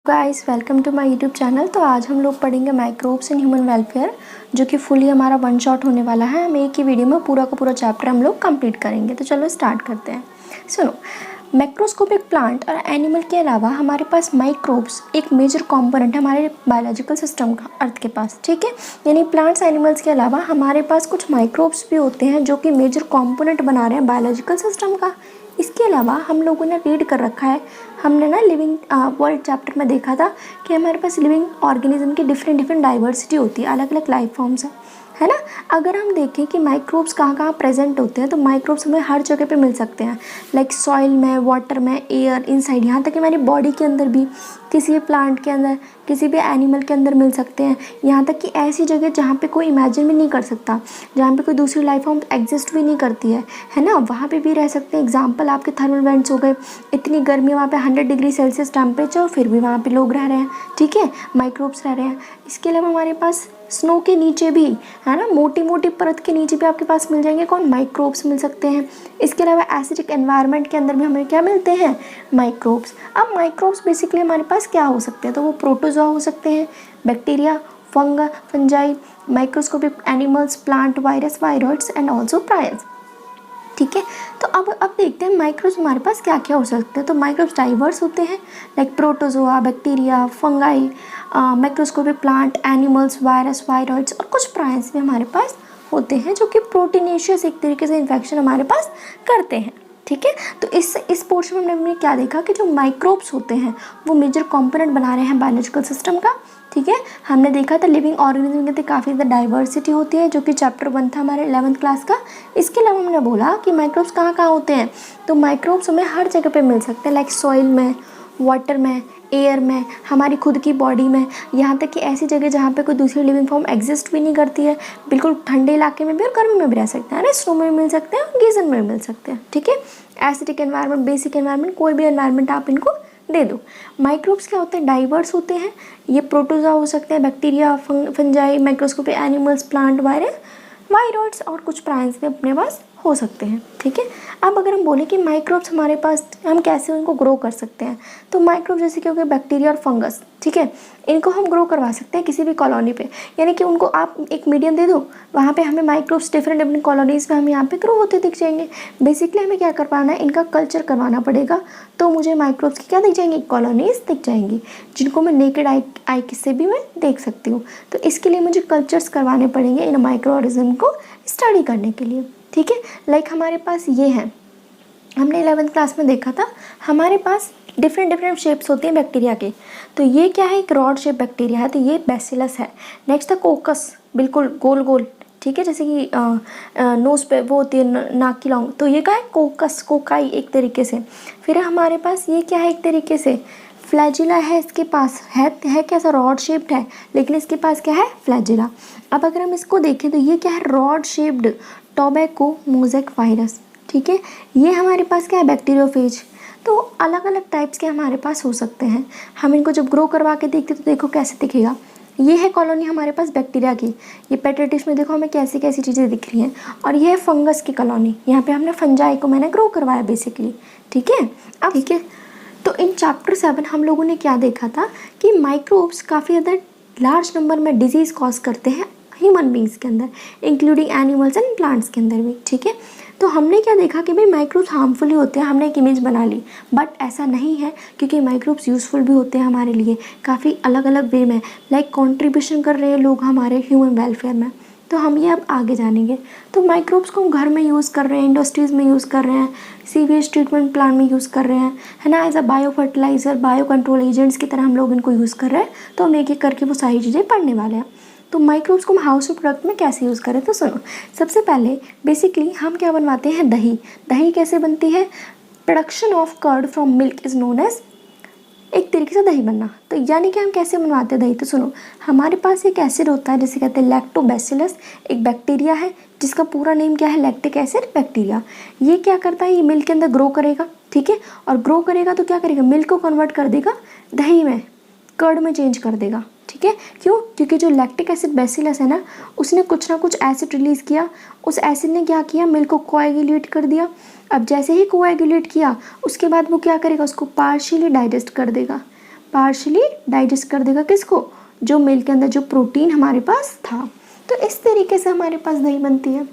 Guys welcome to my YouTube channel. तो आज हम लोग पढ़ेंगे माइक्रोब्स इन ह्यूमन वेलफेयर, जो कि फुली हमारा वन शॉट होने वाला है। हम एक ही वीडियो में पूरा का पूरा चैप्टर हम लोग कंप्लीट करेंगे। तो चलो स्टार्ट करते हैं। सुनो, मैक्रोस्कोपिक प्लांट और एनिमल के अलावा हमारे पास माइक्रोब्स एक मेजर कंपोनेंट है हमारे बायोलॉजिकल सिस्टम का, अर्थ के पास। ठीक है, यानी प्लांट्स एनिमल्स के अलावा हमारे पास कुछ माइक्रोब्स भी होते हैं जो कि मेजर कंपोनेंट बना रहे हैं बायोलॉजिकल सिस्टम का। इसके अलावा हम लोगों ने रीड कर रखा है, हमने ना लिविंग वर्ल्ड चैप्टर में देखा था कि हमारे पास लिविंग ऑर्गेनिज्म की डिफरेंट डाइवर्सिटी होती है, अलग अलग लाइफ फॉर्म्स है ना। अगर हम देखें कि माइक्रोब्स कहाँ कहाँ प्रेजेंट होते हैं, तो माइक्रोब्स हमें हर जगह पे मिल सकते हैं, लाइक सॉइल में, वाटर में, एयर, इनसाइड, यहाँ तक कि हमारी बॉडी के अंदर भी, किसी भी प्लांट के अंदर, किसी भी एनिमल के अंदर मिल सकते हैं। यहाँ तक कि ऐसी जगह जहाँ पे कोई इमेजिन भी नहीं कर सकता, जहाँ पे कोई दूसरी लाइफ फॉर्म एग्जिस्ट भी नहीं करती है ना, वहाँ पे भी रह सकते हैं। एग्जाम्पल आपके थर्मल वेंट्स हो गए, इतनी गर्मी वहाँ पे 100 डिग्री सेल्सियस टेम्परेचर, फिर भी वहाँ पे लोग रह रहे हैं। ठीक है, माइक्रोब्स रह रहे हैं। इसके अलावा हमारे पास स्नो के नीचे भी, है ना, मोटी मोटी परत के नीचे भी आपके पास मिल जाएंगे कौन, माइक्रोब्स मिल सकते हैं। इसके अलावा एसिडिक एनवायरनमेंट के अंदर भी हमें क्या मिलते हैं, माइक्रोब्स। अब माइक्रोब्स बेसिकली हमारे पास क्या हो सकते हैं, तो वो प्रोटोजोआ हो सकते हैं, bacteria, fungi, microscopic animals, plant, virus, viroids and also priors. ठीक है, तो अब देखते हैं माइक्रोब्स हमारे पास क्या क्या हो सकते हैं। तो माइक्रोब्स डाइवर्स होते हैं, like protozoa, bacteria, fungi, microscopic plant, animals, virus, viroids और कुछ प्रायर्स भी हमारे पास होते हैं जो कि प्रोटीनेशियस एक तरीके से इन्फेक्शन हमारे पास करते हैं। ठीक है, तो इस पोर्शन में हमने क्या देखा कि जो माइक्रोब्स होते हैं वो मेजर कंपोनेंट बना रहे हैं बायोलॉजिकल सिस्टम का। ठीक है, हमने देखा था लिविंग ऑर्गेनिज्म के काफ़ी ज़्यादा डाइवर्सिटी होती है, जो कि चैप्टर 1 था हमारे 11th क्लास का। इसके अलावा हमने बोला कि माइक्रोब्स कहाँ कहाँ होते हैं, तो माइक्रोब्स हमें हर जगह पे मिल सकते हैं, लाइक सॉइल में, वाटर में, एयर में, हमारी खुद की बॉडी में, यहाँ तक कि ऐसी जगह जहाँ पे कोई दूसरी लिविंग फॉर्म एग्जिस्ट भी नहीं करती है, बिल्कुल ठंडे इलाके में भी और गर्मी में भी रह सकते हैं, स्नो में भी मिल सकते हैं और गीजर में भी मिल सकते हैं। ठीक है, एसिडिक एनवायरनमेंट, बेसिक एनवायरनमेंट, कोई भी एनवायरनमेंट आप इनको दे दो। माइक्रोब्स क्या होते हैं, डाइवर्स होते हैं। ये प्रोटोजोआ हो सकते हैं, bacteria, fungi, microscopic animals, plant, virus, viroids और कुछ प्रायर्स भी अपने पास हो सकते हैं। ठीक है, अब अगर हम बोले कि माइक्रोब्स हमारे पास हम कैसे उनको ग्रो कर सकते हैं, तो माइक्रोब जैसे कि हो गए बैक्टीरिया और फंगस, ठीक है, इनको हम ग्रो करवा सकते हैं किसी भी कॉलोनी पे, यानी कि उनको आप एक मीडियम दे दो, वहाँ पे हमें माइक्रोब्स डिफरेंट कॉलोनीज़ में हमें यहाँ पे ग्रो होते दिख जाएंगे। बेसिकली हमें क्या करवाना है, इनका कल्चर करवाना पड़ेगा, तो मुझे माइक्रोब्स की क्या दिख जाएंगी, कॉलोनीज़ दिख जाएंगी, जिनको मैं नेकेड आई से भी मैं देख सकती हूँ। तो इसके लिए मुझे कल्चर्स करवाने पड़ेंगे इन माइक्रो ऑर्गेनिज्म को स्टडी करने के लिए। ठीक है, लाइक हमारे पास ये है, हमने 11th क्लास में देखा था, हमारे पास डिफरेंट शेप्स होती हैं बैक्टीरिया के। तो ये क्या है, एक रॉड शेप बैक्टीरिया है, तो ये बैसिलस है। नेक्स्ट था कोकस, बिल्कुल गोल गोल, ठीक है, जैसे कि नोज पे वो होती है नाक की लौंग, तो ये क्या है, कोकस, कोकाई एक तरीके से। फिर हमारे पास ये क्या है, एक तरीके से फ्लैजिला है, इसके पास है कैसा, रॉड शेप्ड है, लेकिन इसके पास क्या है, फ्लैजिला। अब अगर हम इसको देखें तो ये क्या है, rod shaped tobacco mosaic virus. ठीक है, ये हमारे पास क्या है, बैक्टीरियोफेज। तो अलग अलग टाइप्स के हमारे पास हो सकते हैं। हम इनको जब ग्रो करवा के देखते तो देखो कैसे दिखेगा। ये है कॉलोनी हमारे पास बैक्टीरिया की, ये पेट्री डिश में देखो हमें कैसी कैसी चीज़ें दिख रही हैं। और ये है फंगस की कॉलोनी, यहाँ पे हमने फंजाई को मैंने ग्रो करवाया बेसिकली। ठीक है, अब ठीक है, तो इन चैप्टर 7 हम लोगों ने क्या देखा था कि माइक्रोब्स काफ़ी ज़्यादा लार्ज नंबर में डिजीज़ कॉज करते हैं ह्यूमन बींग्स के अंदर, इंक्लूडिंग एनिमल्स एंड प्लांट्स के अंदर भी। ठीक है, तो हमने क्या देखा कि भाई माइक्रोब्स हार्मफुल ही होते हैं, हमने एक इमेज बना ली, बट ऐसा नहीं है, क्योंकि माइक्रोब्स यूज़फुल भी होते हैं हमारे लिए काफ़ी अलग अलग वे में, लाइक कंट्रीब्यूशन कर रहे हैं लोग हमारे ह्यूमन वेलफेयर में। तो हम ये अब आगे जानेंगे। तो माइक्रोब्स को हम घर में यूज़ कर रहे हैं, इंडस्ट्रीज़ में यूज़ कर रहे हैं, सीवेज ट्रीटमेंट प्लांट में यूज़ कर रहे हैं, है ना, as a bio fertiliser, bio control agents की तरह हम लोग इनको यूज़ कर रहे हैं। तो हम एक एक करके वो सारी चीज़ें पढ़ने वाले हैं। तो माइक्रोब्स को हम हाउस होल्ड प्रोडक्ट में कैसे यूज़ करें, तो सुनो, सबसे पहले बेसिकली हम क्या बनवाते हैं, दही। दही कैसे बनती है, production of curd from milk is known as, एक तरीके से दही बनना। तो यानी कि हम कैसे बनवाते हैं दही, तो सुनो, हमारे पास एक एसिड होता है जिसे कहते हैं लैक्टोबैसिलस, एक बैक्टीरिया है जिसका पूरा नेम क्या है, लैक्टिक एसिड बैक्टीरिया। ये क्या करता है, ये मिल्क के अंदर ग्रो करेगा, ठीक है, और ग्रो करेगा तो क्या करेगा, मिल्क को कन्वर्ट कर देगा दही में, कर्ड में चेंज कर देगा। ठीक है, क्यों, क्योंकि जो लैक्टिक एसिड बैसिलस है ना, उसने कुछ ना कुछ एसिड रिलीज़ किया, उस एसिड ने क्या किया, मिल्क को कोएगुलेट कर दिया। अब जैसे ही कोएगुलेट किया उसके बाद वो क्या करेगा, उसको पार्शियली डाइजेस्ट कर देगा, पार्शली डाइजेस्ट कर देगा किसको, जो मिल्क के अंदर जो प्रोटीन हमारे पास था। तो इस तरीके से हमारे पास दही बनती है।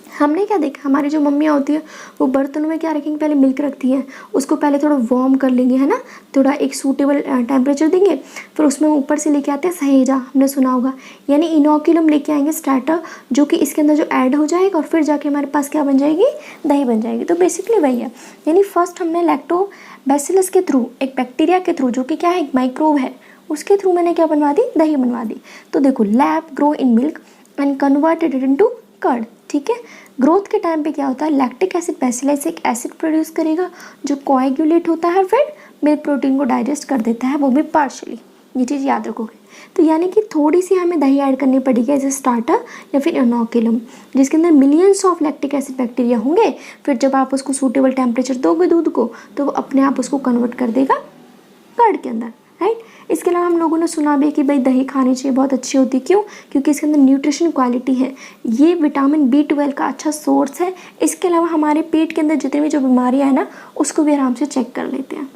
हमने क्या देखा, हमारी जो मम्मियाँ होती है वो बर्तनों में क्या रखेंगे, पहले मिल्क रखती हैं, उसको पहले थोड़ा वार्म कर लेंगे, है ना, थोड़ा एक सूटेबल टेम्परेचर देंगे, फिर उसमें ऊपर से लेके आते हैं सहेजा, हमने सुना होगा, यानी इनोकुलम लेके आएंगे स्टार्टर, जो कि इसके अंदर जो ऐड हो जाएगा और फिर जाके हमारे पास क्या बन जाएगी, दही बन जाएगी। तो बेसिकली वही है, यानी फर्स्ट हमने लैक्टोबैसिलस के थ्रू, एक बैक्टीरिया के थ्रू, जो कि क्या है, एक माइक्रोब है, उसके थ्रू मैंने क्या बनवा दी, दही बनवा दी। तो देखो, lab grow in milk and converted it into curd, ठीक है। ग्रोथ के टाइम पे क्या होता है, लैक्टिक एसिड बैसिलस एक एसिड प्रोड्यूस करेगा जो कोएगुलेट होता है, फिर मिल्क प्रोटीन को डाइजेस्ट कर देता है, वो भी पार्शली। ये चीज़ याद रखोगे। तो यानी कि थोड़ी सी हमें दही ऐड करनी पड़ेगी एज ए स्टार्टर या फिर इनोकुलम, जिसके अंदर millions of lactic acid bacteria होंगे। फिर जब आप उसको सूटेबल टेम्परेचर दोगे दूध को, तो वो अपने आप उसको कन्वर्ट कर देगा कर्ड के अंदर, राइट। इसके अलावा हम लोगों ने सुना भी है कि भाई दही खानी चाहिए, बहुत अच्छी होती है। क्यों? क्योंकि इसके अंदर न्यूट्रिशन क्वालिटी है, ये विटामिन B12 का अच्छा सोर्स है। इसके अलावा हमारे पेट के अंदर जितनी भी जो बीमारियां हैं ना, उसको भी आराम से चेक कर लेते हैं,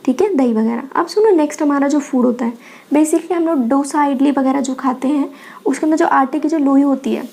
ठीक है, दही वगैरह। अब सुनो, नेक्स्ट हमारा जो फूड होता है, बेसिकली हम लोग डोसा इडली वगैरह जो खाते हैं, उसके अंदर जो आटे की जो लोई होती है,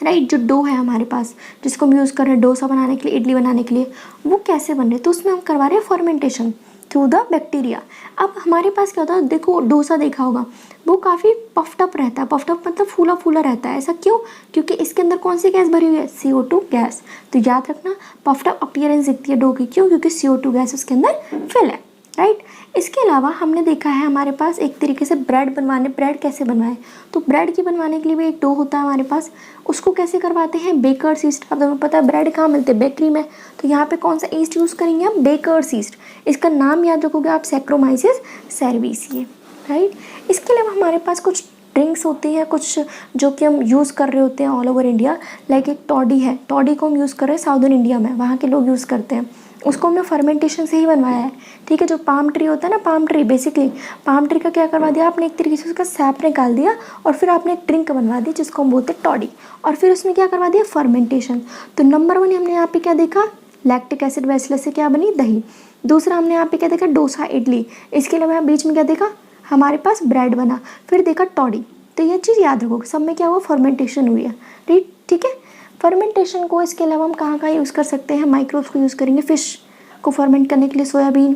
राइट, जो डो है हमारे पास, जिसको हम यूज़ कर रहे हैं डोसा बनाने के लिए, इडली बनाने के लिए, वो कैसे बन रहे हैं, तो उसमें हम करवा रहे हैं फर्मेंटेशन थ्रू द बैक्टीरिया। अब हमारे पास क्या होता है, देखो डोसा देखा होगा, वो काफ़ी पफ्ड अप रहता है, पफ्ड अप मतलब फूला फूला रहता है। ऐसा क्यों? क्योंकि इसके अंदर कौन सी गैस भरी हुई है, CO2 गैस। तो याद रखना, पफ्ड अप अपीयरेंस दिखती है डो की, क्यों? क्योंकि CO2 गैस उसके अंदर फिल है, राइट। इसके अलावा हमने देखा है हमारे पास एक तरीके से ब्रेड बनवाने, ब्रेड कैसे बनवाएं, तो ब्रेड की बनवाने के लिए भी एक डो होता है हमारे पास, उसको कैसे करवाते हैं, बेकर्स ईस्ट। अब तुम्हें पता है ब्रेड कहाँ मिलते हैं, बेकरी में। तो यहाँ पे कौन सा ईस्ट यूज़ करेंगे हम, बेकर्स ईस्ट। इसका नाम याद रखोगे आप, सैक्रोमाइसिस सेरेविसिए, राइट। इसके अलावा हमारे पास कुछ ड्रिंक्स होती हैं, कुछ जो कि हम यूज़ कर रहे होते हैं ऑल ओवर इंडिया। लाइक एक टॉडी है, टॉडी को हम यूज़ कर रहे हैं साउदर्न इंडिया में, वहाँ के लोग यूज़ करते हैं, उसको हमने फर्मेंटेशन से ही बनवाया है, ठीक है। जो पाम ट्री होता है ना, palm tree, basically palm tree का क्या करवा दिया आपने, एक तरीके से उसका सैप निकाल दिया और फिर आपने एक ड्रिंक बनवा दी जिसको हम बोलते हैं टॉडी, और फिर उसमें क्या करवा दिया, फर्मेंटेशन। तो नंबर 1 हमने यहाँ पे क्या देखा, लैक्टिक एसिड बैसिलस से क्या बनी, दही। दूसरा हमने यहाँ पे क्या देखा, डोसा इडली। इसके अलावा बीच में क्या देखा, हमारे पास ब्रेड बना, फिर देखा टॉडी। तो ये चीज़ याद रखोगे, सब में क्या हुआ, फर्मेंटेशन हुई है, ठीक है। फर्मेंटेशन को इसके अलावा हम कहाँ कहाँ यूज़ कर सकते हैं, माइक्रोब्स को यूज़ करेंगे, फिश को फर्मेंट करने के लिए, सोयाबीन,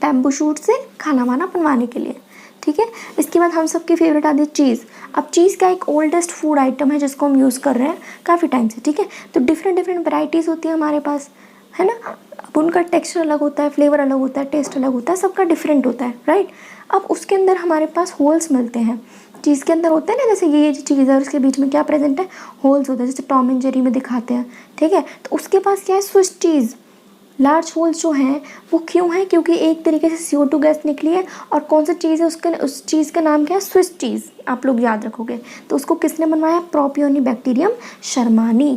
बैम्बू शूट से खाना वाना बनवाने के लिए, ठीक है। इसके बाद हम सबकी फेवरेट आती है चीज़। अब चीज़ का एक ओल्डेस्ट फूड आइटम है जिसको हम यूज़ कर रहे हैं काफ़ी टाइम से, ठीक है। तो डिफरेंट वैरायटीज़ होती है हमारे पास, है ना। अब उनका टेक्सचर अलग होता है, फ्लेवर अलग होता है, टेस्ट अलग होता है, सबका डिफरेंट होता है, राइट। अब उसके अंदर हमारे पास होल्स मिलते हैं, चीज़ के अंदर होता है ना, जैसे ये जो चीज़ है उसके बीच में क्या प्रेजेंट है, होल्स होता है, जैसे टॉम एंड जेरी में दिखाते हैं, ठीक है। तो उसके पास क्या है, स्विस चीज़, लार्ज होल्स जो हैं वो क्यों हैं, क्योंकि एक तरीके से CO2 गैस निकली है, और कौन सा चीज़ है उसका, उस चीज़ का नाम क्या है, स्विस चीज़, आप लोग याद रखोगे। तो उसको किसने बनवाया, प्रोपियोनिबैक्टीरियम शर्मानी,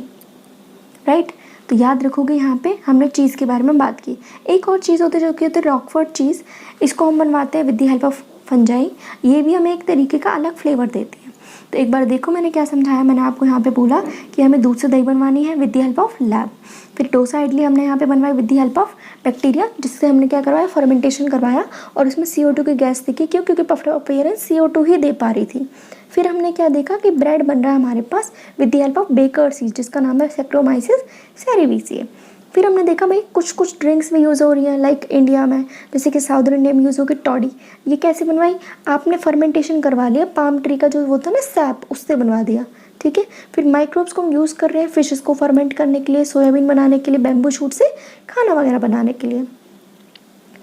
राइट। तो याद रखोगे, यहाँ पे हमने चीज़ के बारे में बात की। एक और चीज़ होती है जो कि होती है रॉकफोर्ट चीज़, इसको हम बनवाते हैं with the help of fungi, ये भी हमें एक तरीके का अलग फ्लेवर देती है। तो एक बार देखो मैंने क्या समझाया, मैंने आपको यहाँ पे बोला कि हमें दूध से दही बनवानी है with the help of lab. फिर डोसा इडली हमने यहाँ पे बनवाई with the help of bacteria, जिससे हमने क्या करवाया, फर्मेंटेशन करवाया, और उसमें CO2 की गैस दिखी, क्यों? क्योंकि पफ्ड अपीयरेंस CO2 ही दे पा रही थी। फिर हमने क्या देखा कि ब्रेड बन रहा है हमारे पास with the help of baker's yeast, जिसका नाम है सैक्रोमाइसिस सेरेविसिए। फिर हमने देखा भाई कुछ ड्रिंक्स भी यूज़ हो रही हैं, लाइक इंडिया में जैसे कि साउदर्न इंडिया में यूज़ होगी टॉडी। ये कैसे बनवाई, आपने फर्मेंटेशन करवा लिया, पाम ट्री का जो वो था ना सैप, उससे बनवा दिया, ठीक है। फिर माइक्रोब्स को हम यूज़ कर रहे हैं फिशेस को फर्मेंट करने के लिए, सोयाबीन बनाने के लिए, बैम्बू शूट से खाना वगैरह बनाने के लिए,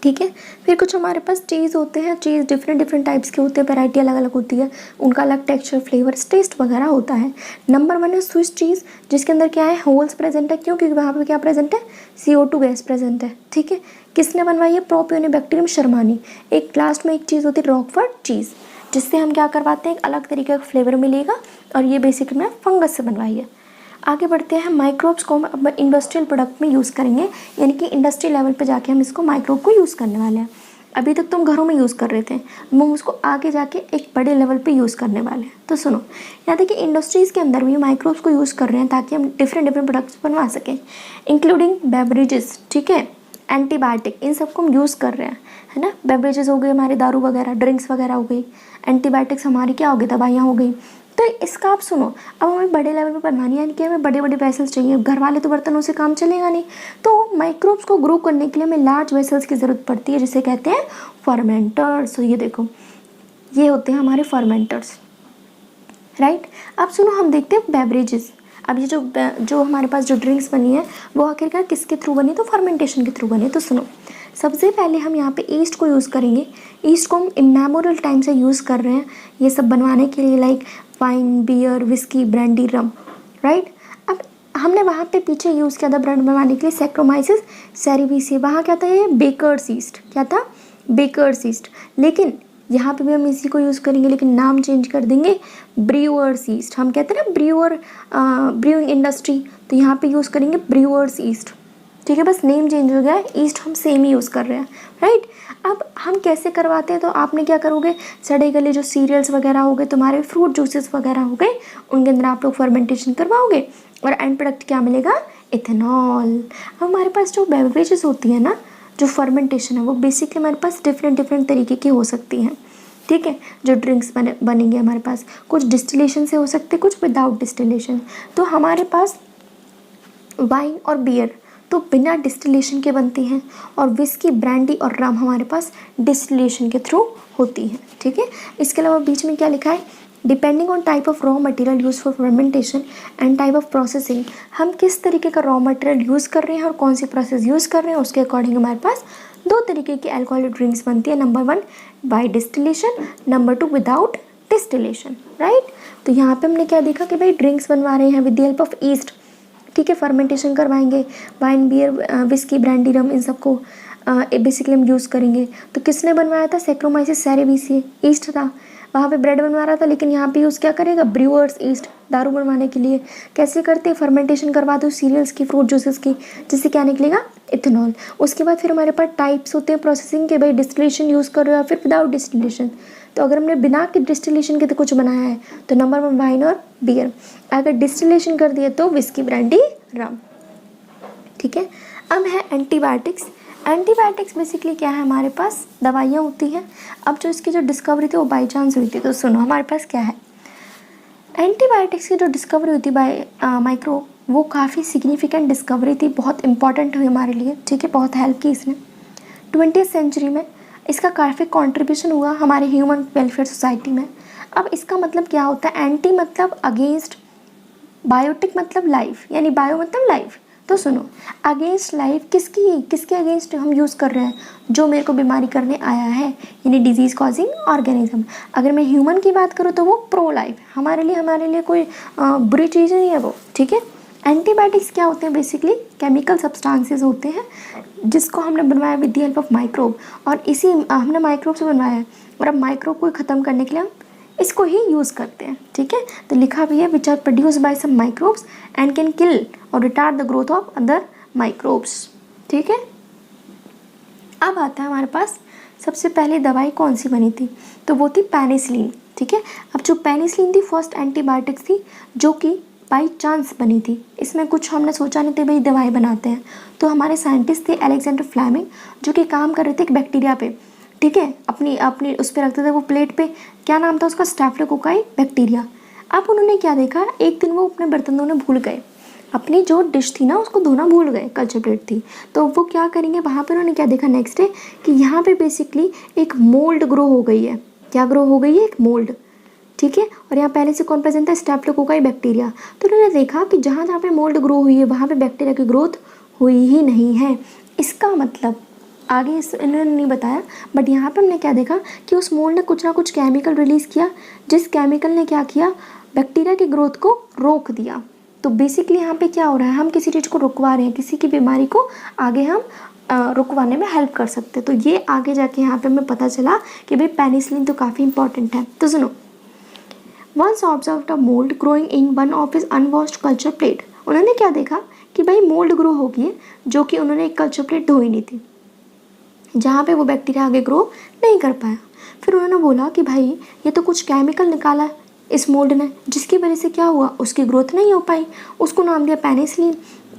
ठीक है। फिर कुछ हमारे पास चीज़ होते हैं, चीज़ डिफरेंट टाइप्स के होते हैं, वैरायटी अलग अलग होती है, उनका अलग टेक्सचर, फ्लेवर, टेस्ट वगैरह होता है। नंबर 1 है स्विस चीज़, जिसके अंदर क्या है, होल्स प्रेजेंट है, क्यों? क्योंकि वहाँ पे क्या प्रेजेंट है, CO2 गैस प्रेजेंट है, ठीक है। किसने बनवाई है, प्रोपियोनिबैक्टीरियम शर्मानी। एक लास्ट में एक चीज़ होती है रॉकफोर्ट चीज़, जिससे हम क्या करवाते हैं, एक अलग तरीके का फ्लेवर मिलेगा, और ये बेसिकली में फंगस से बनवाई है। आगे बढ़ते हैं, माइक्रोब्स को हम इंडस्ट्रियल प्रोडक्ट में यूज़ करेंगे, यानी कि इंडस्ट्री लेवल पे जाके हम इसको माइक्रोब को यूज़ करने वाले हैं। अभी तक तुम घरों में यूज़ कर रहे थे, हम उसको आगे जाके एक बड़े लेवल पे यूज़ करने वाले हैं। तो सुनो, यहाँ देखिए इंडस्ट्रीज़ के अंदर भी माइक्रोब्स को यूज़ कर रहे हैं ताकि हम डिफरेंट प्रोडक्ट्स बनवा सकें, इंक्लूडिंग बेवरेजेस, ठीक है, एंटीबायोटिक, इन सबको हम यूज़ कर रहे हैं, है ना। बेवरेजेस हो गए हमारे, दारू वगैरह, ड्रिंक्स वगैरह हो गई, एंटीबायोटिक्स हमारी क्या हो गई, दवाइयाँ हो गई। तो इसका आप सुनो, अब हमें बड़े लेवल पर बनवानी है कि हमें बड़े बड़े वेसल्स चाहिए, घर वाले तो बर्तनों से काम चलेगा नहीं। तो माइक्रोब्स को ग्रो करने के लिए हमें लार्ज वेसल्स की ज़रूरत पड़ती है, जिसे कहते हैं फर्मेंटर्स। तो ये देखो, ये होते हैं हमारे फर्मेंटर्स, राइट। अब सुनो, हम देखते हैं बेवरेजेस। अब ये जो हमारे पास जो ड्रिंक्स बनी है वो आखिरकार किसके थ्रू बनी, तो फर्मेंटेशन के थ्रू बनी। तो सुनो, सबसे पहले हम यहाँ पे ईस्ट को यूज़ करेंगे। ईस्ट को हम इमेमोरियल टाइम से यूज़ कर रहे हैं ये सब बनवाने के लिए, like wine, beer, whisky, brandy, rum, right. अब हमने वहाँ पे पीछे यूज़ किया था ब्रांड बनवाने के लिए सैक्रोमाइसिस सेरेविसिया, वहाँ क्या था, ये बेकर्स ईस्ट, क्या था, बेकर्स ईस्ट। लेकिन यहाँ पे भी हम इसी को यूज़ करेंगे, लेकिन नाम चेंज कर देंगे, ब्रीवर्स ईस्ट। हम कहते हैं ना ब्रूइंग इंडस्ट्री, तो यहाँ पे यूज़ करेंगे ब्रीवर्स ईस्ट, ठीक है। बस नेम चेंज हो गया है, ईस्ट हम सेम ही यूज़ कर रहे हैं, राइट। अब हम कैसे करवाते हैं, तो आपने क्या करोगे, सड़े गले जो सीरियल्स वगैरह हो गए, तुम्हारे फ्रूट जूसेस वगैरह हो गए, उनके अंदर आप लोग फर्मेंटेशन करवाओगे और एंड प्रोडक्ट क्या मिलेगा, इथेनॉल। हमारे पास जो बेवरेजेस होती है ना, जो फर्मेंटेशन है, वो बेसिकली हमारे पास डिफरेंट तरीके की हो सकती हैं, ठीक है। जो ड्रिंक्स बनेंगे हमारे पास, कुछ डिस्टिलेशन से हो सकते, कुछ विदाउट डिस्टिलेशन। तो हमारे पास वाइन और बियर तो बिना डिस्टिलेशन के बनती हैं, और विस्की, ब्रांडी और रम हमारे पास डिस्टिलेशन के थ्रू होती हैं, ठीक है। इसके अलावा बीच में क्या लिखा है, depending on type of raw material use for fermentation and type of processing, हम किस तरीके का रॉ मटेरियल यूज़ कर रहे हैं और कौन सी प्रोसेस यूज़ कर रहे हैं, उसके अकॉर्डिंग हमारे पास दो तरीके की अल्कोहलिक ड्रिंक्स बनती है। Number 1 by distillation, number 2 without distillation, right. तो यहाँ पे हमने क्या देखा कि भाई ड्रिंक्स बनवा रहे हैं with the help of east, ठीक है, फर्मेंटेशन करवाएंगे, वाइन, बियर, विस्की, ब्रांडी, रम, इन सबको बेसिकली हम यूज़ करेंगे। तो किसने बनवाया था, सैक्रोमाइसिस सेरेविसिया, ईस्ट था। वहाँ पे ब्रेड बनवा रहा था, लेकिन यहाँ पे यूज़ क्या करेगा, ब्रूअर्स ईस्ट, दारू बनवाने के लिए। कैसे करते हैं, फर्मेंटेशन करवा दो सीरियल्स की, फ्रूट जूसेस की, जिससे क्या निकलेगा, इथेनॉल। उसके बाद फिर हमारे पास टाइप्स होते हैं प्रोसेसिंग के, भाई डिस्टिलेशन यूज़ कर रहे हो या फिर विदाउट डिस्टिलेशन। तो अगर हमने बिना के डिस्टिलेशन के तो कुछ बनाया है, तो नंबर 1 वाइन और बियर। अगर डिस्टिलेशन कर दिए तो विस्की, ब्रांडी, रम, ठीक है। अब है एंटीबायोटिक्स। एंटीबायोटिक्स बेसिकली क्या है, हमारे पास दवाइयाँ होती हैं। अब जो इसकी जो डिस्कवरी थी वो बाई चांस हुई थी। तो सुनो, हमारे पास क्या है, एंटीबायोटिक्स की जो डिस्कवरी हुई थी बाय माइक्रो, वो काफ़ी सिग्निफिकेंट डिस्कवरी थी, बहुत इंपॉर्टेंट हुई हमारे लिए, ठीक है, बहुत हेल्प की इसने 20वीं सेंचुरी में। इसका काफ़ी कंट्रीब्यूशन हुआ हमारे ह्यूमन वेलफेयर सोसाइटी में। अब इसका मतलब क्या होता है, एंटी मतलब अगेंस्ट, बायोटिक मतलब लाइफ, यानी बायो मतलब लाइफ। तो सुनो, अगेंस्ट लाइफ किसके अगेंस्ट हम यूज़ कर रहे हैं, जो मेरे को बीमारी करने आया है, यानी डिजीज़ कॉजिंग ऑर्गेनिज्म। अगर मैं ह्यूमन की बात करूँ तो वो प्रो लाइफ, हमारे लिए कोई बुरी चीज़ नहीं है वो, ठीक है। एंटीबायोटिक्स क्या होते हैं, बेसिकली केमिकल सब्सटेंसेस होते हैं, जिसको हमने बनवाया with the help of microbe, और इसी हमने माइक्रोब से बनवाया है, और अब माइक्रोब को ख़त्म करने के लिए हम इसको ही यूज़ करते हैं, ठीक है। तो लिखा भी है, which are produce by some microbes and can kill और retard the growth of other microbes, ठीक है। अब आता है हमारे पास, सबसे पहले दवाई कौन सी बनी थी, तो वो थी पेनिसिलिन, ठीक है। अब जो पेनिसिलिन थी फर्स्ट एंटीबायोटिक्स थी, जो कि बाई चांस बनी थी। इसमें कुछ हमने सोचा नहीं था भाई दवाई बनाते हैं। तो हमारे साइंटिस्ट थे अलेक्जेंडर फ्लेमिंग, जो कि काम कर रहे थे एक बैक्टीरिया पे, ठीक है, अपनी उस पर रखते थे वो प्लेट पे, क्या नाम था उसका, स्टेफ्लोकोकाई बैक्टीरिया। अब उन्होंने क्या देखा, एक दिन वो अपने बर्तन धोने भूल गए, अपनी जो डिश थी ना उसको धोना भूल गए, कल्चर प्लेट थी। तो वो क्या करेंगे, वहाँ पे उन्होंने क्या देखा नेक्स्ट डे, कि यहाँ पे बेसिकली एक मोल्ड ग्रो हो गई है। क्या ग्रो हो गई है, एक मोल्ड, ठीक है। और यहाँ पहले से कौन प्रेजेंट था, स्टेफ्लोकोकाई बैक्टीरिया। तो उन्होंने देखा कि जहाँ जहाँ पे मोल्ड ग्रो हुई है वहाँ पे बैक्टीरिया की ग्रोथ हुई ही नहीं है। इसका मतलब आगे इन्होंने नहीं बताया, बट यहाँ पे हमने क्या देखा कि उस मोल्ड ने कुछ ना कुछ केमिकल रिलीज़ किया, जिस केमिकल ने क्या किया, बैक्टीरिया की ग्रोथ को रोक दिया। तो बेसिकली यहाँ पे क्या हो रहा है, हम किसी चीज़ को रुकवा रहे हैं, किसी की बीमारी को आगे हम रुकवाने में हेल्प कर सकते हैं। तो ये आगे जाके यहाँ पे हमें पता चला कि भाई पेनिसिलिन तो काफ़ी इंपॉर्टेंट है। तो सुनो, once observed a mould growing in one of his unwashed culture plate. उन्होंने क्या देखा कि भाई मोल्ड ग्रो हो गई है, जो कि उन्होंने एक कल्चर प्लेट धोई नहीं थी, जहाँ पे वो बैक्टीरिया आगे ग्रो नहीं कर पाया। फिर उन्होंने बोला कि भाई ये तो कुछ केमिकल निकाला इस मोल्ड ने, जिसकी वजह से क्या हुआ, उसकी ग्रोथ नहीं हो पाई। उसको नाम दिया पेनिसिलिन।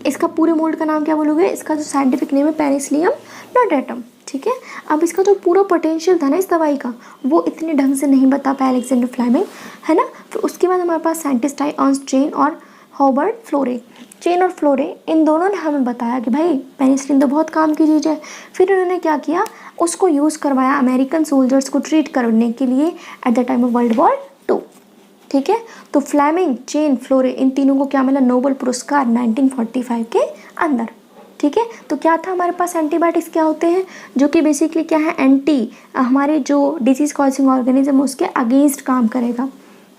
इसका पूरे मोल्ड का नाम क्या बोलोगे, इसका जो साइंटिफिक नेम है पेनिसिलियम नोटाटम। ठीक है, अब इसका जो पूरा पोटेंशियल था ना इस दवाई का, वो इतने ढंग से नहीं बता पाया अलेक्जेंडर फ्लेमिंग, है ना। फिर उसके बाद हमारे पास साइंटिस्ट आए अर्नस्ट चेन और हॉवर्ड फ्लोरे। चेन और फ्लोरे इन दोनों ने हमें बताया कि भाई पेनिसिलिन तो बहुत काम की चीज़ है। फिर उन्होंने क्या किया, उसको यूज़ करवाया अमेरिकन सोल्जर्स को ट्रीट करने के लिए at the time of world war 2। ठीक है, तो फ्लेमिंग, चेन, फ्लोरे इन तीनों को क्या मिला, नोबेल पुरस्कार 1945 के अंदर। ठीक है, तो क्या था हमारे पास, एंटीबायोटिक्स क्या होते हैं, जो कि बेसिकली क्या है, एंटी हमारे जो डिजीज कॉजिंग ऑर्गेनिज्म उसके अगेंस्ट काम करेगा।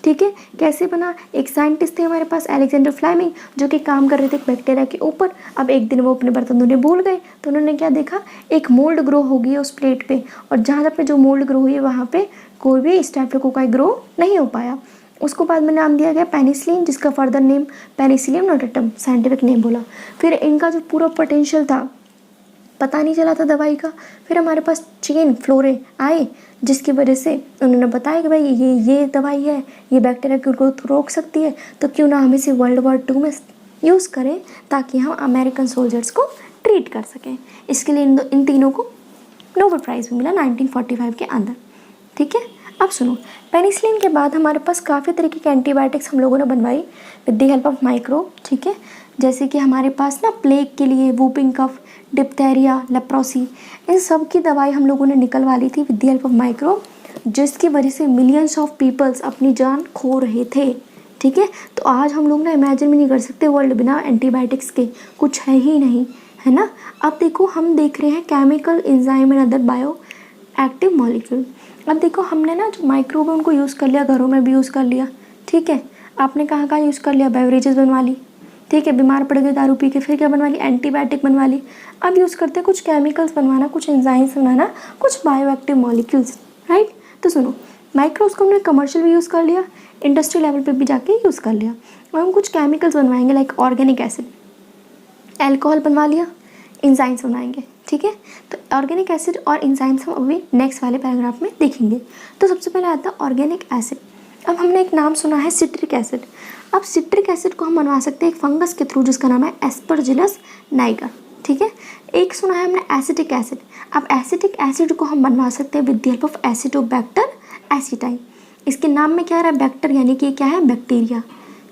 ठीक है, कैसे बना, एक साइंटिस्ट थे हमारे पास अलेक्जेंडर फ्लेमिंग, जो कि काम कर रहे थे एक बैक्टीरिया के ऊपर। अब एक दिन वो अपने बर्तन धोने भूल गए, तो उन्होंने क्या देखा, एक मोल्ड ग्रो हो गई है उस प्लेट पे, और जहाँ पे जो मोल्ड ग्रो हुई है वहाँ पे कोई भी स्टेफ्लोकोकाई ग्रो नहीं हो पाया। उसको बाद में नाम दिया गया पेनिसिलिन, जिसका further name Penicillium notatum scientific name बोला। फिर इनका जो पूरा पोटेंशियल था पता नहीं चला था दवाई का। फिर हमारे पास चेन, फ्लोरे आए, जिसकी वजह से उन्होंने बताया कि भाई ये दवाई है, ये बैक्टीरिया की ग्रोथ रोक सकती है, तो क्यों ना हम इसे वर्ल्ड वॉर 2 में यूज़ करें, ताकि हम अमेरिकन सोल्जर्स को ट्रीट कर सकें। इसके लिए इन तीनों को नोबेल प्राइज़ भी मिला 1945 के अंदर। ठीक है, अब सुनो, पेनिसिलिन के बाद हमारे पास काफ़ी तरीके के एंटीबायोटिक्स हम लोगों ने बनवाई with the help of microbe. ठीक है, जैसे कि हमारे पास ना प्लेग के लिए वूपिंग कफ, डिप्थेरिया, लेप्रोसी, इन सब की दवाई हम लोगों ने निकलवा ली थी with the help of microbe, जिसकी वजह से मिलियंस ऑफ पीपल्स अपनी जान खो रहे थे। ठीक है, तो आज हम लोग ना इमेजिन भी नहीं कर सकते वर्ल्ड बिना एंटीबायोटिक्स के, कुछ है ही नहीं, है ना। अब देखो, हम देख रहे हैं chemical, enzyme and other bio active molecule. अब देखो, हमने ना जो माइक्रोब है उनको यूज़ कर लिया, घरों में भी यूज़ कर लिया। ठीक है, आपने कहाँ कहाँ यूज़ कर लिया, बेवरेजेस बनवा ली। ठीक है, बीमार पड़ गए दारू पी के, फिर क्या बनवा ली, एंटीबायोटिक बनवा ली। अब यूज़ करते हैं कुछ केमिकल्स बनवाना, कुछ एंजाइम्स बनाना, कुछ बायो एक्टिव मॉलिक्यूल्स, राइट। तो सुनो, माइक्रोब्स को हमने कमर्शियल भी यूज़ कर लिया, इंडस्ट्री लेवल पर भी जाके यूज़ कर लिया। और हम कुछ केमिकल्स बनवाएंगे लाइक ऑर्गेनिक एसिड, एल्कोहल बनवा लिया, एंजाइम्स बनाएंगे। ठीक है, तो ऑर्गेनिक एसिड और एंजाइम्स हम अभी नेक्स्ट वाले पैराग्राफ में देखेंगे। तो सबसे पहले आता है ऑर्गेनिक एसिड। अब हमने एक नाम सुना है सिट्रिक एसिड। अब सिट्रिक एसिड को हम बनवा सकते हैं एक फंगस के थ्रू, जिसका नाम है एस्परजिलस नाइगर। ठीक है, एक सुना है हमने एसिटिक एसिड। अब एसिटिक एसिड को हम बनवा सकते हैं विद द हेल्प ऑफ एसिडोबैक्टर एसिटाइन। इसके नाम में क्या आ रहा है, बैक्टर, यानी कि क्या है, बैक्टीरिया।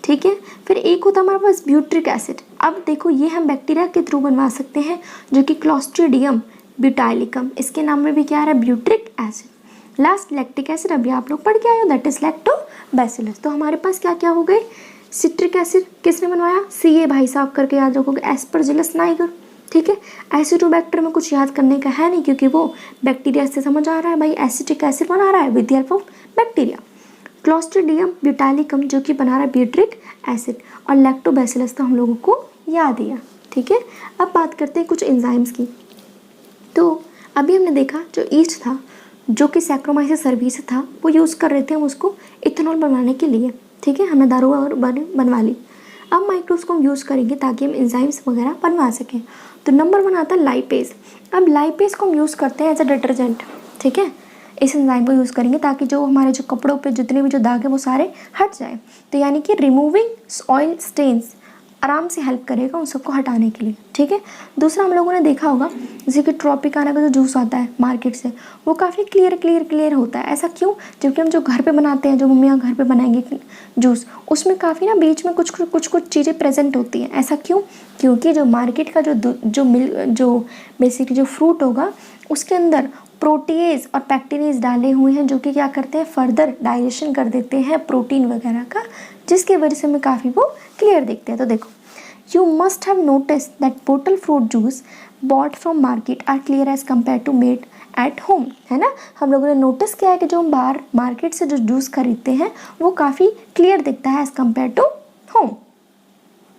ठीक है, फिर एक होता है हमारे पास ब्यूट्रिक एसिड। अब देखो, ये हम बैक्टीरिया के थ्रू बनवा सकते हैं, जो कि क्लोस्ट्रीडियम ब्यूटाइलिकम, इसके नाम में भी क्या आ रहा है, butyric acid. Last lactic acid, अभी आप लोग पढ़ के आए हो, दैट इज लैक्टोबैसिलस। तो हमारे पास क्या क्या हो गए, सिट्रिक एसिड किसने बनवाया, CA भाई साहब करके याद रखोगे, एस्परजिलस नाइगर। ठीक है, एसिडोबैक्टर में कुछ याद करने का है नहीं, क्योंकि वो बैक्टीरिया से समझ आ रहा है भाई, एसिटिक एसिड बना रहा है with the help of bacteria. Clostridium butylicum जो कि बना रहा है ब्यूट्रिक एसिड, और लैक्टोबैसिलस तो हम लोगों को याद ही है। ठीक है, अब बात करते हैं कुछ एंजाइम्स की। तो अभी हमने देखा जो ईस्ट था, जो कि सैक्रोमाइसिस सर्विस था, वो यूज़ कर रहे थे हम उसको इथेनॉल बनवाने के लिए। ठीक है, हमने दारू और बनवा ली। अब माइक्रोब्स को हम यूज़ करेंगे ताकि हम एंजाइम्स वगैरह बनवा सकें। तो नंबर 1 आता है लाइपेज। अब लाइपेज को हम यूज़ करते हैं एज अ डिटर्जेंट। ठीक है, इस एंजाइम को यूज़ करेंगे ताकि जो हमारे जो कपड़ों पे जितने भी जो दाग है वो सारे हट जाए। तो यानी कि रिमूविंग ऑयल स्टेन्स आराम से हेल्प करेगा उन सबको हटाने के लिए। ठीक है, दूसरा हम लोगों ने देखा होगा, जैसे कि ट्रॉपिकाना का जो जूस आता है मार्केट से, वो काफ़ी क्लियर होता है। ऐसा क्यों, जबकि हम जो घर पे बनाते हैं, जो मम्मियाँ घर पे बनाएंगी जूस, उसमें काफ़ी ना बीच में कुछ चीज़ें प्रेजेंट होती हैं। ऐसा क्यों, क्योंकि जो मार्केट का जो बेसिकली जो फ्रूट होगा, उसके अंदर प्रोटीएज और पैक्टीनेज डाले हुए हैं, जो कि क्या करते हैं, फर्दर डाइजेशन कर देते हैं प्रोटीन वगैरह का, जिसकी वजह से हमें काफ़ी वो क्लियर दिखते हैं। तो देखो, you must have notice that bottle fruit juice bought from market are clear as compare to made at home, है ना। हम लोगों ने नोटिस किया है कि जो हम बाहर मार्केट से जो जूस खरीदते हैं वो काफ़ी क्लियर दिखता है एज कम्पेयर टू होम।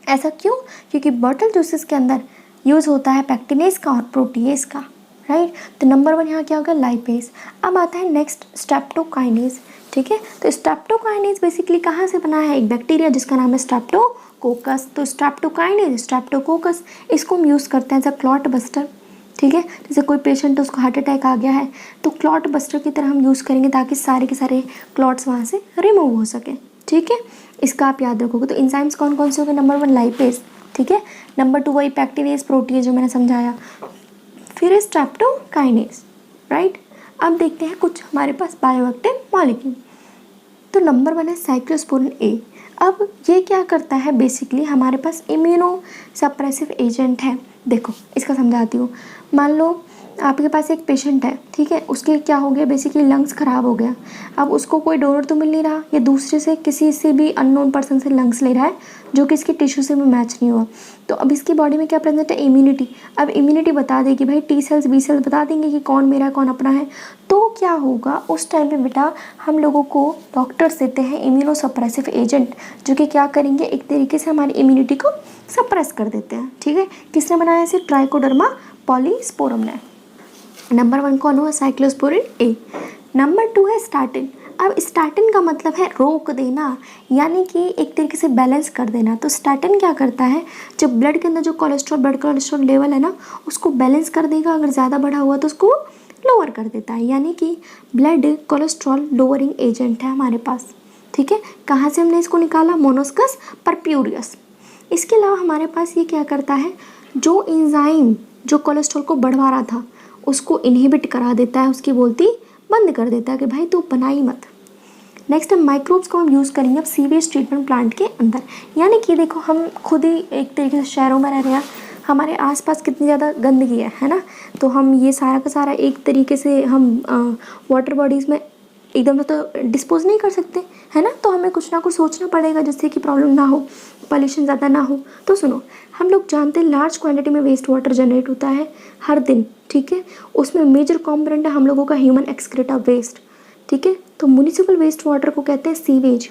ऐसा क्यों, क्योंकि बॉटल जूसेस के अंदर यूज़ होता है पैक्टीनेज का और प्रोटीएज का, राइट। तो नंबर 1 यहाँ क्या होगा, लाइपेज। अब आता है नेक्स्ट स्ट्रेप्टोकाइनेज। ठीक है, तो स्ट्रेप्टोकाइनेज बेसिकली कहाँ से बना है, एक बैक्टीरिया जिसका नाम है स्ट्रेप्टोकोकस। तो स्ट्रेप्टोकाइनेज, स्ट्रेप्टोकोकस, इसको हम यूज़ करते हैं एज अ क्लॉट बस्टर। ठीक है, जैसे कोई पेशेंट है, उसको हार्ट अटैक आ गया है, तो क्लॉट बस्टर की तरह हम यूज़ करेंगे ताकि सारे के सारे क्लॉट्स वहाँ से रिमूव हो सके। ठीक है, इसका आप याद रखोगे। तो एंजाइम्स कौन कौन से हो गए, नंबर 1 लाइपेज। ठीक है। नंबर 2 वही पैक्टिनियस प्रोटीज जो मैंने समझाया। फिर है स्ट्रेप्टोकाइनेज, राइट। अब देखते हैं कुछ हमारे पास बायोएक्टिव मॉलिक्यूल। तो नंबर 1 है साइक्लोस्पोरिन ए। अब ये क्या करता है, बेसिकली हमारे पास इम्यूनो सप्रेसिव एजेंट है। देखो इसका समझाती हूँ। मान लो आपके पास एक पेशेंट है, ठीक है, उसके क्या हो गया, बेसिकली लंग्स ख़राब हो गया। अब उसको कोई डोनर तो मिल नहीं रहा, या दूसरे से किसी से भी अननोन पर्सन से लंग्स ले रहा है जो कि इसके टिश्यू से भी मैच नहीं हुआ। तो अब इसकी बॉडी में क्या प्रेजेंट है, इम्यूनिटी। अब इम्यूनिटी बता देगी भाई, टी सेल्स बी सेल्स बता देंगे कि कौन मेरा कौन अपना है। तो क्या होगा उस टाइम पे बेटा, हम लोगों को डॉक्टर्स देते हैं इम्यूनो सप्रेसिव एजेंट, जो कि क्या करेंगे, एक तरीके से हमारी इम्यूनिटी को सप्रेस कर देते हैं, ठीक है। किसने बनाया इसे, ट्राइकोडर्मा पॉलीस्पोरम ने। नंबर 1 कौन हुआ, साइक्लोस्पोरिन ए। नंबर 2 है स्टार्टिन। अब स्टार्टिन का मतलब है रोक देना, यानी कि एक तरीके से बैलेंस कर देना। तो स्टार्टिन क्या करता है, जब ब्लड के अंदर जो कोलेस्ट्रॉल ब्लड कोलेस्ट्रॉल लेवल है ना, उसको बैलेंस कर देगा। अगर ज़्यादा बढ़ा हुआ तो उसको लोअर कर देता है, यानी कि ब्लड कोलेस्ट्रॉल लोअरिंग एजेंट है हमारे पास, ठीक है। कहाँ से हमने इसको निकाला, मोनोस्कस परप्यूरियस। इसके अलावा हमारे पास ये क्या करता है, जो एंजाइम जो कोलेस्ट्रॉल को बढ़वा रहा था उसको इनहिबिट करा देता है, उसकी बोलती बंद कर देता है कि भाई तू बनाई मत। नेक्स्ट है माइक्रोब्स को हम यूज़ करेंगे अब सीवेज ट्रीटमेंट प्लांट के अंदर। यानी कि देखो हम खुद ही एक तरीके से शहरों में रह रहे हैं, हमारे आसपास कितनी ज़्यादा गंदगी है ना। तो हम ये सारा का सारा एक तरीके से हम वाटर बॉडीज़ में एकदम तो डिस्पोज नहीं कर सकते, है ना। तो हमें कुछ ना कुछ सोचना पड़ेगा जिससे कि प्रॉब्लम ना हो, पॉल्यूशन ज़्यादा ना हो। तो सुनो, हम लोग जानते हैं लार्ज क्वांटिटी में वेस्ट वाटर जनरेट होता है हर दिन, ठीक है। उसमें मेजर कॉम्पोनेंट है हम लोगों का ह्यूमन एक्सक्रीटा वेस्ट, ठीक है। तो म्यूनिसिपल वेस्ट वाटर को कहते हैं सीवेज।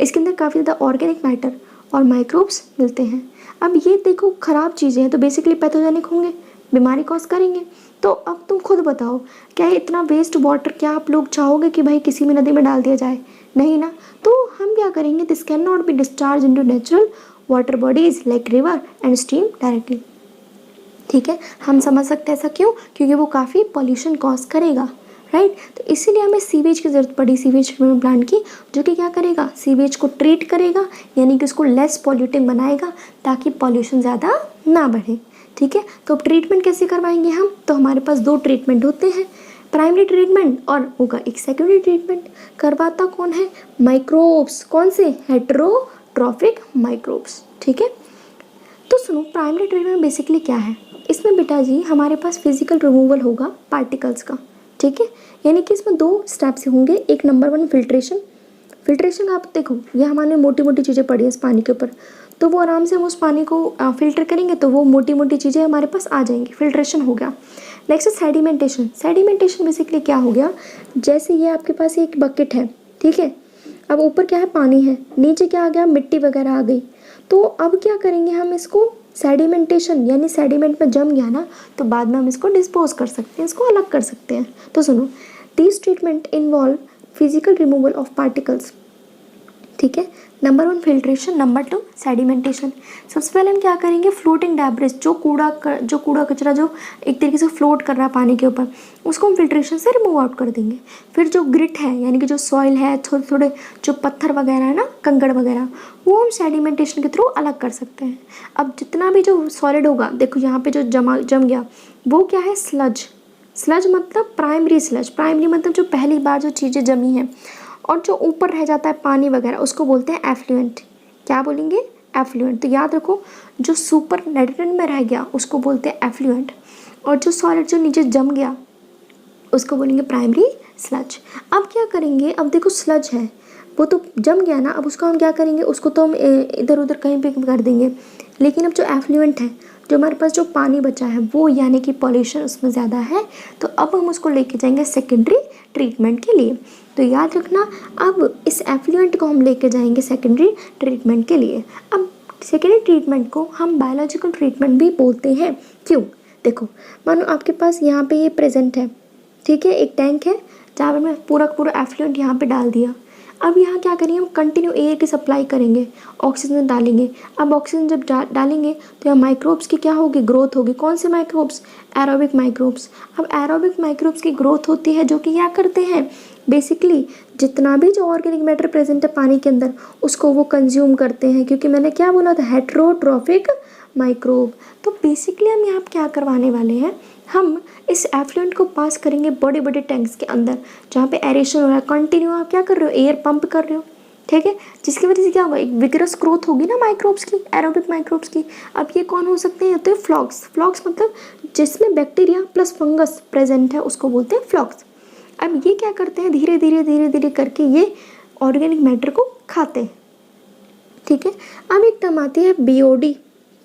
इसके अंदर काफ़ी ज़्यादा ऑर्गेनिक मैटर और माइक्रोब्स मिलते हैं। अब ये देखो ख़राब चीज़ें हैं तो बेसिकली पैथोजेनिक होंगे, बीमारी कॉज करेंगे। तो अब तुम खुद बताओ, क्या इतना वेस्ट वाटर क्या आप लोग चाहोगे कि भाई किसी भी नदी में डाल दिया जाए, नहीं ना। तो हम क्या करेंगे, this can not be discharge into natural water bodies like river and stream directly, ठीक है। हम समझ सकते हैं ऐसा क्यों, क्योंकि वो काफ़ी पॉल्यूशन कॉज करेगा, राइट। तो इसीलिए हमें सीवेज की ज़रूरत पड़ी, सीवेज ट्रीटमेंट प्लांट की, जो कि क्या करेगा, सीवेज को ट्रीट करेगा, यानी कि उसको लेस पॉल्यूटिंग बनाएगा ताकि पॉल्यूशन ज़्यादा ना बढ़े, ठीक है। तो अब ट्रीटमेंट कैसे करवाएंगे हम, तो हमारे पास 2 ट्रीटमेंट होते हैं, प्राइमरी ट्रीटमेंट और होगा एक सेकेंडरी ट्रीटमेंट। करवाता कौन है, माइक्रोब्स। कौन से, हेटेरोट्रॉफिक माइक्रोब्स, ठीक है। तो सुनो, प्राइमरी ट्रीटमेंट बेसिकली क्या है, इसमें बेटा जी हमारे पास फिजिकल रिमूवल होगा पार्टिकल्स का, ठीक है। यानी कि इसमें 2 स्टेप्स होंगे। एक नंबर 1 फिल्ट्रेशन। फिल्ट्रेशन आप देखो, ये हमारे मोटी मोटी चीज़ें पड़ी है इस पानी के ऊपर, तो वो आराम से हम उस पानी को फिल्टर करेंगे तो वो मोटी मोटी चीज़ें हमारे पास आ जाएंगी, फिल्ट्रेशन हो गया। नेक्स्ट है सेडिमेंटेशन। सेडिमेंटेशन बेसिकली क्या हो गया, जैसे ये आपके पास एक बकेट है, ठीक है। अब ऊपर क्या है, पानी है, नीचे क्या आ गया, मिट्टी वगैरह आ गई। तो अब क्या करेंगे हम इसको, सेडिमेंटेशन, यानी सेडिमेंट में जम गया ना, तो बाद में हम इसको डिस्पोज कर सकते हैं, इसको अलग कर सकते हैं। तो सुनो, this treatment involve physical removal of particles, ठीक है। Number 1 filtration, number 2 sedimentation. सबसे पहले हम क्या करेंगे, फ्लोटिंग डैब्रिज, जो कूड़ा कचरा जो एक तरीके से फ्लोट कर रहा है पानी के ऊपर, उसको हम फिल्ट्रेशन से रिमूव आउट कर देंगे। फिर जो ग्रिट है, यानी कि जो सॉइल है, थोड़े थोड़े जो पत्थर वगैरह है ना, कंकड़ वगैरह, वो हम सेडिमेंटेशन के थ्रू अलग कर सकते हैं। अब जितना भी जो सॉलिड होगा, देखो यहाँ पे जो जम गया, वो क्या है, स्लज। स्लज मतलब प्राइमरी स्लज, प्राइमरी मतलब जो पहली बार जो चीज़ें जमी हैं, और जो ऊपर रह जाता है पानी वगैरह उसको बोलते हैं एफ्लुएंट। क्या बोलेंगे, एफ्लुएंट। तो याद रखो, जो सुपर नेट्रेंट में रह गया उसको बोलते हैं एफ्लुएंट, और जो सॉलिड जो नीचे जम गया उसको बोलेंगे प्राइमरी स्लज। अब क्या करेंगे, अब देखो स्लज है, वो तो जम गया ना, अब उसको हम क्या करेंगे, उसको तो हम इधर उधर कहीं पे कर देंगे। लेकिन अब जो एफ्लुएंट है, जो हमारे पास जो पानी बचा है वो, यानी कि पॉल्यूशन उसमें ज़्यादा है, तो अब हम उसको लेके जाएंगे सेकेंडरी ट्रीटमेंट के लिए। तो याद रखना, अब इस एफ्लुएंट को हम लेके जाएंगे सेकेंडरी ट्रीटमेंट के लिए। अब सेकेंडरी ट्रीटमेंट को हम बायोलॉजिकल ट्रीटमेंट भी बोलते हैं। क्यों, देखो मानो आपके पास यहाँ पे ये प्रेजेंट है, ठीक है, एक टैंक है जहाँ पर मैं पूरा एफ्लुएंट यहाँ पे डाल दिया। अब यहाँ क्या करेंगे, हम कंटिन्यू एयर की सप्लाई करेंगे, ऑक्सीजन डालेंगे। अब ऑक्सीजन जब डालेंगे तो यहाँ माइक्रोब्स की क्या होगी, ग्रोथ होगी। कौन से माइक्रोब्स, एरोबिक माइक्रोब्स। अब एरोबिक माइक्रोब्स की ग्रोथ होती है, जो कि क्या करते हैं, बेसिकली जितना भी जो ऑर्गेनिक मैटर प्रेजेंट है पानी के अंदर उसको वो कंज्यूम करते हैं, क्योंकि मैंने क्या बोला था, हेटेरोट्रॉफिक माइक्रोब। तो बेसिकली हम यहाँ क्या करवाने वाले हैं, हम इस एफ्लुएंट को पास करेंगे बड़े बड़े टैंक्स के अंदर जहाँ पे एरेशन हो रहा है, कंटिन्यू आप क्या कर रहे हो, एयर पंप कर रहे हो, ठीक है, जिसकी वजह से क्या होगा, एक विगरस ग्रोथ होगी ना माइक्रोब्स की, एरोबिक माइक्रोब्स की। अब ये कौन हो सकते हैं, तो फ्लॉक्स। फ्लॉक्स मतलब जिसमें बैक्टीरिया प्लस फंगस प्रेजेंट है उसको बोलते हैं फ्लॉक्स। अब ये क्या करते हैं, धीरे धीरे धीरे धीरे करके ये ऑर्गेनिक मैटर को खाते हैं, ठीक है। अब एक टर्म आती है बीओडी।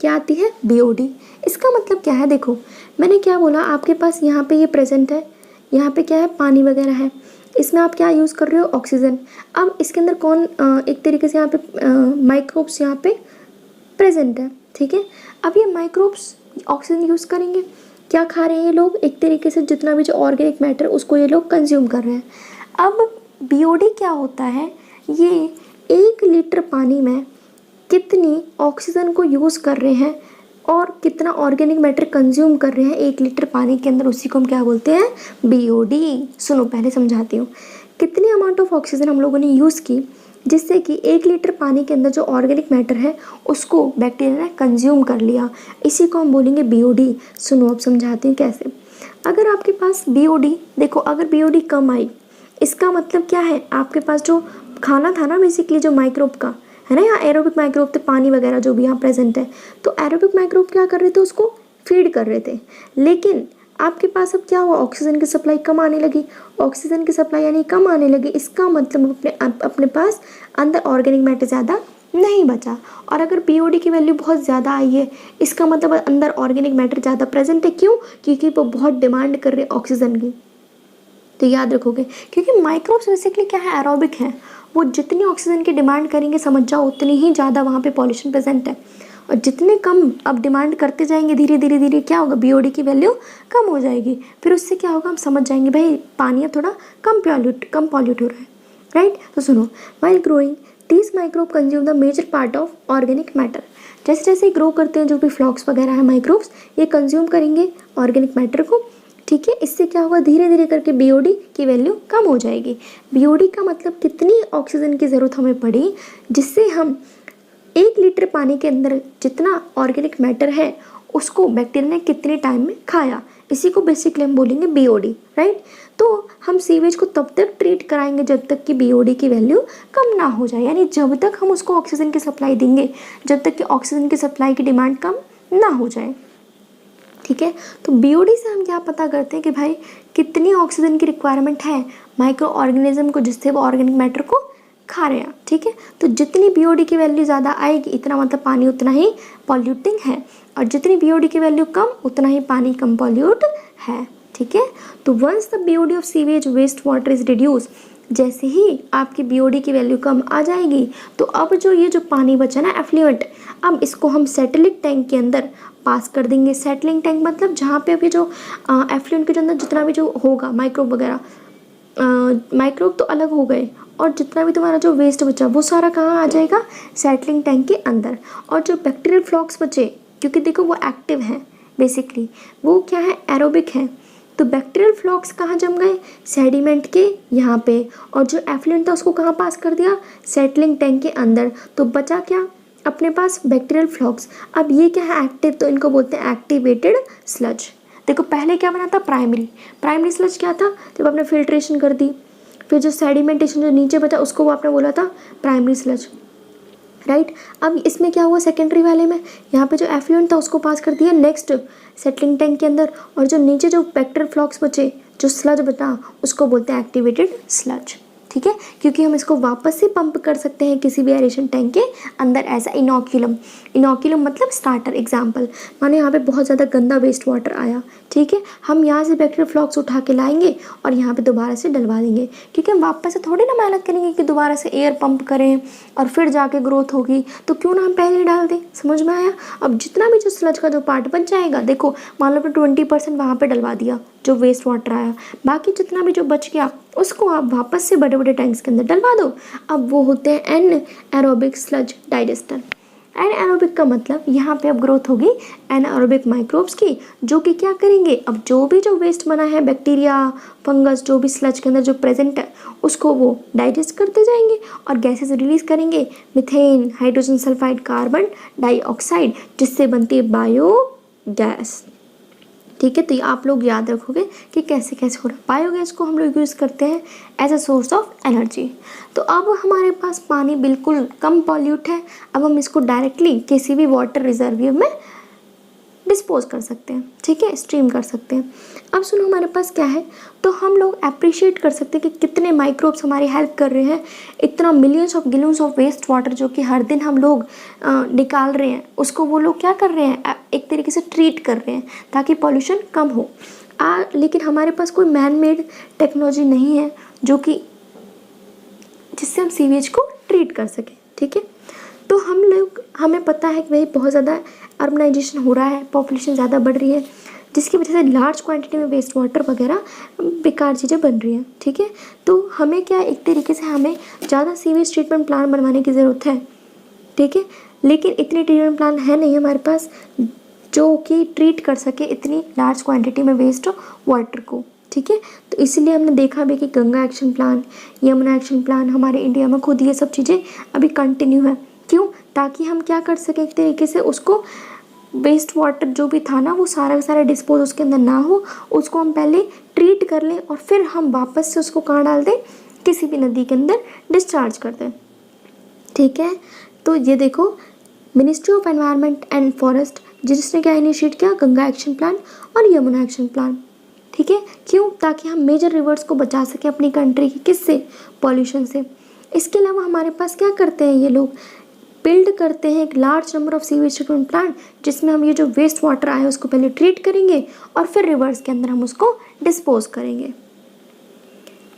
क्या आती है, बीओडी। इसका मतलब क्या है, देखो मैंने क्या बोला, आपके पास यहाँ पे ये प्रेजेंट है, यहाँ पे क्या है, पानी वगैरह है, इसमें आप क्या यूज़ कर रहे हो, ऑक्सीजन। अब इसके अंदर कौन एक तरीके से यहाँ पे माइक्रोब्स यहाँ पे प्रेजेंट है, ठीक है। अब ये माइक्रोब्स ऑक्सीजन यूज़ करेंगे, क्या खा रहे हैं ये लोग, एक तरीके से जितना भी जो ऑर्गेनिक मैटर उसको ये लोग कंज्यूम कर रहे हैं। अब बीओडी क्या होता है, ये 1 लीटर पानी में कितनी ऑक्सीजन को यूज़ कर रहे हैं और कितना ऑर्गेनिक मैटर कंज्यूम कर रहे हैं 1 लीटर पानी के अंदर, उसी को हम क्या बोलते हैं, बीओडी। सुनो पहले समझाती हूँ, कितनी अमाउंट ऑफ ऑक्सीजन हम लोगों ने यूज़ की जिससे कि 1 लीटर पानी के अंदर जो ऑर्गेनिक मैटर है उसको बैक्टीरिया ने कंज्यूम कर लिया, इसी को हम बोलेंगे बीओडी। सुनो अब समझाती हूँ कैसे। अगर आपके पास बीओडी, देखो अगर बीओडी कम आई, इसका मतलब क्या है, आपके पास जो खाना था ना बेसिकली जो माइक्रोब का है ना, यहाँ एरोबिक माइक्रोब थे, पानी वगैरह जो भी यहाँ प्रेजेंट है, तो एरोबिक माइक्रोब क्या कर रहे थे, उसको फीड कर रहे थे। लेकिन आपके पास अब क्या हुआ, ऑक्सीजन की सप्लाई कम आने लगी, ऑक्सीजन की सप्लाई यानी कम आने लगी, इसका मतलब अपने पास अंदर ऑर्गेनिक मैटर ज़्यादा नहीं बचा। और अगर बीओडी की वैल्यू बहुत ज़्यादा आई है, इसका मतलब अंदर ऑर्गेनिक मैटर ज़्यादा प्रेजेंट है। क्यों, क्योंकि वो बहुत डिमांड कर रहे हैं ऑक्सीजन की। तो याद रखोगे, क्योंकि माइक्रोब्स बेसिकली क्या है, एरोबिक हैं, वो जितनी ऑक्सीजन की डिमांड करेंगे समझ जाओ उतनी ही ज़्यादा वहाँ पे पॉल्यूशन प्रेजेंट है। और जितने कम अब डिमांड करते जाएंगे धीरे धीरे धीरे क्या होगा, बीओडी की वैल्यू कम हो जाएगी। फिर उससे क्या होगा, हम समझ जाएंगे भाई पानी अब थोड़ा कम पॉल्यूट हो रहा है, राइट। तो सुनो, while growing these microbe consume the major part of organic matter. जैसे जैसे ग्रो करते हैं जो भी फ्लॉक्स वगैरह है माइक्रोब्स, ये कंज्यूम करेंगे ऑर्गेनिक मैटर को, ठीक है। इससे क्या होगा, धीरे धीरे करके बीओडी की वैल्यू कम हो जाएगी। बीओडी का मतलब कितनी ऑक्सीजन की ज़रूरत हमें पड़ी जिससे हम 1 लीटर पानी के अंदर जितना ऑर्गेनिक मैटर है उसको बैक्टीरिया ने कितने टाइम में खाया, इसी को बेसिकली हम बोलेंगे बीओडी, राइट। तो हम सीवेज को तब तक ट्रीट कराएंगे जब तक कि बीओडी की वैल्यू कम ना हो जाए, यानी जब तक हम उसको ऑक्सीजन की सप्लाई देंगे जब तक कि ऑक्सीजन की सप्लाई की डिमांड कम ना हो जाए, ठीक है। तो बीओडी से हम क्या पता करते हैं कि भाई कितनी ऑक्सीजन की रिक्वायरमेंट है माइक्रो ऑर्गेनिज्म को जिससे वो ऑर्गेनिक मैटर को खा रहे हैं, ठीक है। तो जितनी बीओडी की वैल्यू ज़्यादा आएगी, इतना मतलब पानी उतना ही पॉल्यूटिंग है, और जितनी बीओडी की वैल्यू कम उतना ही पानी कम पॉल्यूट है, ठीक है। तो once the BOD of sewage waste water is reduce, जैसे ही आपकी बीओडी की वैल्यू कम आ जाएगी तो अब जो ये जो पानी बचा ना एफ्लुएंट, अब इसको हम सेटलिंग टैंक के अंदर पास कर देंगे। सेटलिंग टैंक मतलब जहाँ पे अभी जो एफ्लुएंट के अंदर जितना भी जो होगा माइक्रोब वगैरह, माइक्रोब तो अलग हो गए, और जितना भी तुम्हारा जो वेस्ट बचा वो सारा कहाँ आ जाएगा, सेटलिंग टैंक के अंदर। और जो बैक्टीरियल फ्लॉक्स बचे, क्योंकि देखो वो एक्टिव हैं बेसिकली, वो क्या है, एरोबिक है, तो बैक्टीरियल फ्लॉक्स कहाँ जम गए, सेडिमेंट के यहाँ पे, और जो एफ्लुएंट था उसको कहाँ पास कर दिया, सेटलिंग टैंक के अंदर। तो बचा क्या अपने पास, बैक्टीरियल फ्लॉक्स। अब ये क्या है, एक्टिव, तो इनको बोलते हैं एक्टिवेटेड स्लज। देखो पहले क्या बना था, प्राइमरी स्लज क्या था, जब आपने फिल्ट्रेशन कर दी, फिर जो सेडिमेंटेशन जो नीचे बचा उसको वो आपने बोला था प्राइमरी स्लज, राइट। अब इसमें क्या हुआ, सेकेंडरी वाले में यहाँ पे जो एफ्लुएंट था उसको पास कर दिया नेक्स्ट सेटलिंग टैंक के अंदर, और जो नीचे जो बैक्टीरियल फ्लॉक्स बचे, जो स्लज बचा, उसको बोलते हैं एक्टिवेटेड स्लज, ठीक है। क्योंकि हम इसको वापस से पंप कर सकते हैं किसी भी एरेशन टैंक के अंदर एज अ इनोक्यूलम। इनोक्यूलम मतलब स्टार्टर। एग्जाम्पल, माने यहाँ पे बहुत ज़्यादा गंदा वेस्ट वाटर आया, ठीक है, हम यहाँ से बैक्टीरियल फ्लॉक्स उठा के लाएंगे और यहाँ पे दोबारा से डलवा देंगे, क्योंकि हम वापस से थोड़ी ना मेहनत करेंगे कि दोबारा से एयर पंप करें और फिर जाके ग्रोथ होगी, तो क्यों ना हम पहले ही डाल दें। समझ में आया। अब जितना भी जो स्लज का जो पार्ट बच जाएगा, देखो मान लो 20% वहाँ पर डलवा दिया जो वेस्ट वाटर आया, बाकी जितना भी जो बच गया उसको आप वापस से बड़े बड़े टैंक्स के अंदर डलवा दो। अब वो होते हैं anaerobic sludge digester. Anaerobic का मतलब यहाँ पे अब ग्रोथ होगी एनारोबिक माइक्रोब्स की, जो कि क्या करेंगे, अब जो वेस्ट बना है बैक्टीरिया फंगस जो भी स्लज के अंदर जो प्रेजेंट है उसको वो डाइजेस्ट करते जाएंगे और गैसेस रिलीज करेंगे, methane, hydrogen sulphide, carbon dioxide, जिससे बनती है बायोगैस। ठीक है, तो ये आप लोग याद रखोगे कि कैसे कैसे हो रहा है। बायोगैस को हम लोग यूज़ करते हैं as a source of energy. तो अब हमारे पास पानी बिल्कुल कम पॉल्यूट है, अब हम इसको डायरेक्टली किसी भी वाटर रिजर्वियर में डिस्पोज कर सकते हैं, ठीक है, स्ट्रीम कर सकते हैं। अब सुनो हमारे पास क्या है, तो हम लोग अप्रिशिएट कर सकते हैं कि कितने माइक्रोब्स हमारी हेल्प कर रहे हैं। इतना millions of gallons of waste water जो कि हर दिन हम लोग निकाल रहे हैं, उसको वो लोग क्या कर रहे हैं, एक तरीके से ट्रीट कर रहे हैं ताकि पॉल्यूशन कम हो। लेकिन हमारे पास कोई मैन मेड टेक्नोलॉजी नहीं है जो कि जिससे हम सीवेज को ट्रीट कर सकें, ठीक है। तो हमें पता है कि भाई बहुत ज़्यादा अर्बनाइजेशन हो रहा है, पॉपुलेशन ज़्यादा बढ़ रही है, जिसकी वजह से लार्ज क्वांटिटी में वेस्ट वाटर वगैरह बेकार चीज़ें बन रही हैं, ठीक है। तो हमें क्या, एक तरीके से हमें ज़्यादा सीवेज ट्रीटमेंट प्लान बनवाने की ज़रूरत है, ठीक है, लेकिन इतनी ट्रीटमेंट प्लान है नहीं हमारे पास जो कि ट्रीट कर सके इतनी लार्ज क्वांटिटी में वेस्ट वाटर को, ठीक है। तो इसलिए हमने देखा भी कि Ganga action plan, Yamuna action plan, हमारे इंडिया में खुद ये सब चीज़ें अभी कंटिन्यू है। क्यों, ताकि हम क्या कर सकें, एक तरीके से उसको वेस्ट वाटर जो भी था ना वो सारा का सारा डिस्पोज उसके अंदर ना हो, उसको हम पहले ट्रीट कर लें और फिर हम वापस से उसको कहाँ डाल दें, किसी भी नदी के अंदर डिस्चार्ज कर दें, ठीक है। तो ये देखो ministry of environment and forest जिसने क्या इनिशिएट किया, गंगा एक्शन प्लान और यमुना एक्शन प्लान, ठीक है। क्यों, ताकि हम मेजर रिवर्स को बचा सकें अपनी कंट्री की, किससे, पॉल्यूशन से। इसके अलावा हमारे पास क्या करते हैं ये लोग, बिल्ड करते हैं एक large number of sewage treatment plant जिसमें हम ये जो वेस्ट वाटर आए उसको पहले ट्रीट करेंगे और फिर रिवर्स के अंदर हम उसको डिस्पोज करेंगे,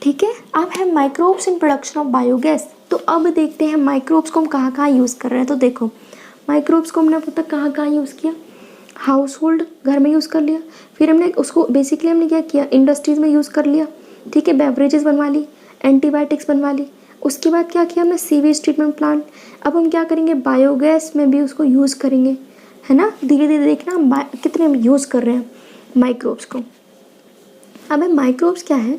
ठीक है। अब है microbes in production of biogas. तो अब देखते हैं माइक्रोब्स को हम कहाँ कहाँ यूज़ कर रहे हैं। तो देखो माइक्रोब्स को हमने पता कहाँ कहाँ यूज़ किया, हाउस होल्ड घर में यूज़ कर लिया, फिर हमने उसको बेसिकली हमने क्या किया, इंडस्ट्रीज़ में यूज़ कर लिया, ठीक है, बेवरेजेस बनवा ली, एंटीबायोटिक्स बनवा ली। उसके बाद क्या किया हमने, सीवेज ट्रीटमेंट प्लांट। अब हम क्या करेंगे, बायोगैस में भी उसको यूज़ करेंगे, है ना। धीरे धीरे देखना हम कितने यूज़ कर रहे हैं माइक्रोब्स को। अब माइक्रोब्स क्या है,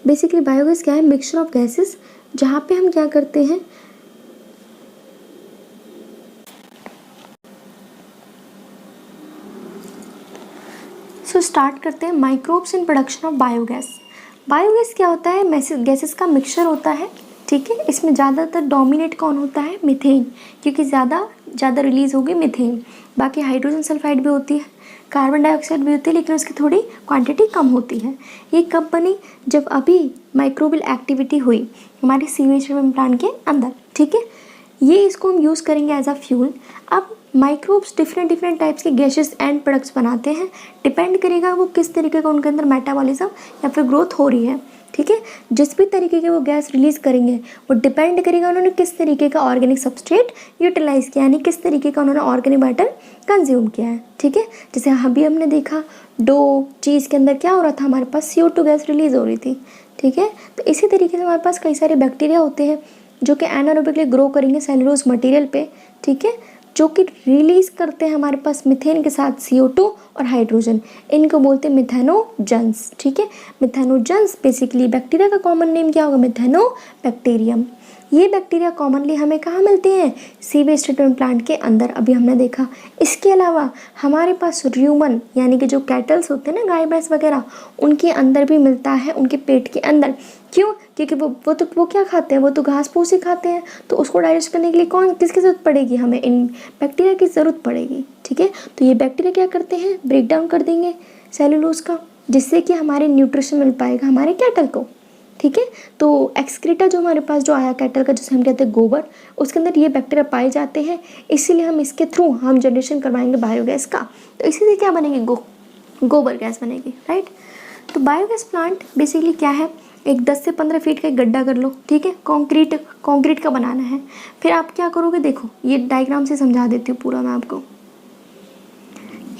बेसिकली बायोगैस क्या है, मिक्सचर ऑफ गैसेस, जहाँ पे हम क्या करते हैं, स्टार्ट करते हैं microbes in production of biogas. Biogas क्या होता है, गैसेस का मिक्सचर होता है, ठीक है। इसमें ज़्यादातर डोमिनेट कौन होता है, मीथेन, क्योंकि ज़्यादा रिलीज होगी मीथेन। बाकी हाइड्रोजन सल्फाइड भी होती है, कार्बन डाइऑक्साइड भी होती है, लेकिन उसकी थोड़ी क्वांटिटी कम होती है। ये कब बनी, जब अभी माइक्रोबियल एक्टिविटी हुई हमारे सीवेज ट्रीटमेंट प्लांट के अंदर, ठीक है। ये इसको हम यूज़ करेंगे एज अ फ्यूल। अब माइक्रोब्स डिफरेंट टाइप्स के गैसेस एंड प्रोडक्ट्स बनाते हैं, डिपेंड करेगा वो किस तरीके का उनके अंदर मेटाबॉलिज्म या फिर ग्रोथ हो रही है, ठीक है। जिस भी तरीके के वो गैस रिलीज़ करेंगे वो डिपेंड करेगा उन्होंने किस तरीके का ऑर्गेनिक सबस्ट्रेट यूटिलाइज़ किया, यानी किस तरीके का उन्होंने ऑर्गेनिक मैटर कंज्यूम किया है, ठीक है। जैसे अभी हमने देखा डो चीज़ के अंदर क्या हो रहा था, हमारे पास CO2 गैस रिलीज़ हो रही थी, ठीक है। तो इसी तरीके से हमारे पास कई सारे बैक्टीरिया होते हैं जो कि एनारोबिकली ग्रो करेंगे सेलुलोज मटेरियल पे, ठीक है, जो कि रिलीज़ करते हैं हमारे पास मीथेन के साथ CO2 और हाइड्रोजन। इनको बोलते हैं मिथेनोजन्स, ठीक है। मिथेनोजन्स बेसिकली बैक्टीरिया का कॉमन नेम क्या होगा, मिथेनोबैक्टीरियम। ये बैक्टीरिया कॉमनली हमें कहाँ मिलते हैं, सीवेज ट्रीटमेंट प्लांट के अंदर, अभी हमने देखा। इसके अलावा हमारे पास र्यूमन यानी कि जो कैटल्स होते हैं ना, गाय भैंस वगैरह, उनके अंदर भी मिलता है, उनके पेट के अंदर। क्यों, क्योंकि वो क्या खाते हैं, वो तो घास फूस ही खाते हैं, तो उसको डाइजेस्ट करने के लिए किसकी ज़रूरत पड़ेगी, हमें इन बैक्टीरिया की ज़रूरत पड़ेगी, ठीक है। तो ये बैक्टीरिया क्या करते हैं, ब्रेक डाउन कर देंगे सेलुलोज का, जिससे कि हमारे न्यूट्रिशन मिल पाएगा हमारे कैटल को, ठीक है। तो एक्सक्रीटा जो हमारे पास जो आया कैटल का, जिसे हम कहते हैं गोबर, उसके अंदर ये बैक्टीरिया पाए जाते हैं, इसीलिए हम इसके थ्रू हम जनरेशन करवाएंगे बायोगैस का। तो इसी से क्या बनेगी, गोबर गैस बनेगी, राइट। तो बायोगैस प्लांट बेसिकली क्या है, एक 10 से 15 फीट का एक गड्ढा कर लो, ठीक है, कंक्रीट का बनाना है। फिर आप क्या करोगे, देखो ये डायग्राम से समझा देती हूँ पूरा मैं आपको।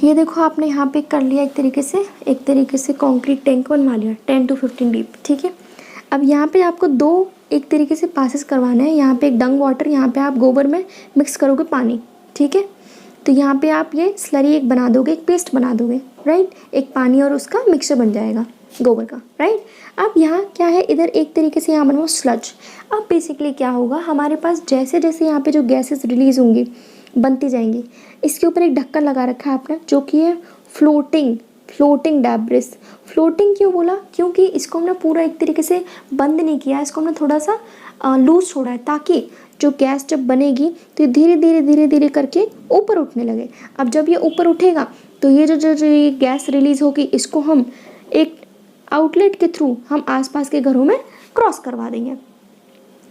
ये देखो आपने यहाँ पे कर लिया एक तरीके से कंक्रीट टैंक बनवा लिया 10 to 15 डीप, ठीक है। अब यहाँ पे आपको दो एक तरीके से पासेस करवाना है। यहाँ पे एक डंग वाटर, यहाँ पे आप गोबर में मिक्स करोगे पानी, ठीक है। तो यहाँ पे आप ये स्लरी एक बना दोगे, एक पेस्ट बना दोगे, राइट। एक पानी और उसका मिक्सचर बन जाएगा गोबर का, राइट। अब यहाँ क्या है, इधर एक तरीके से यहाँ बनवा स्लज। अब बेसिकली क्या होगा, हमारे पास जैसे जैसे यहाँ पे जो गैसेस रिलीज होंगी, बनती जाएंगी, इसके ऊपर एक ढक्कन लगा रखा है आपने, जो कि है फ्लोटिंग डेब्रिस। फ्लोटिंग क्यों बोला, क्योंकि इसको हमने पूरा एक तरीके से बंद नहीं किया, इसको हमने थोड़ा सा लूज छोड़ा है, ताकि जो गैस जब बनेगी तो ये धीरे धीरे करके ऊपर उठने लगे। अब जब ये ऊपर उठेगा तो ये जो ये गैस रिलीज होगी, इसको हम एक आउटलेट के थ्रू हम आसपास के घरों में क्रॉस करवा देंगे।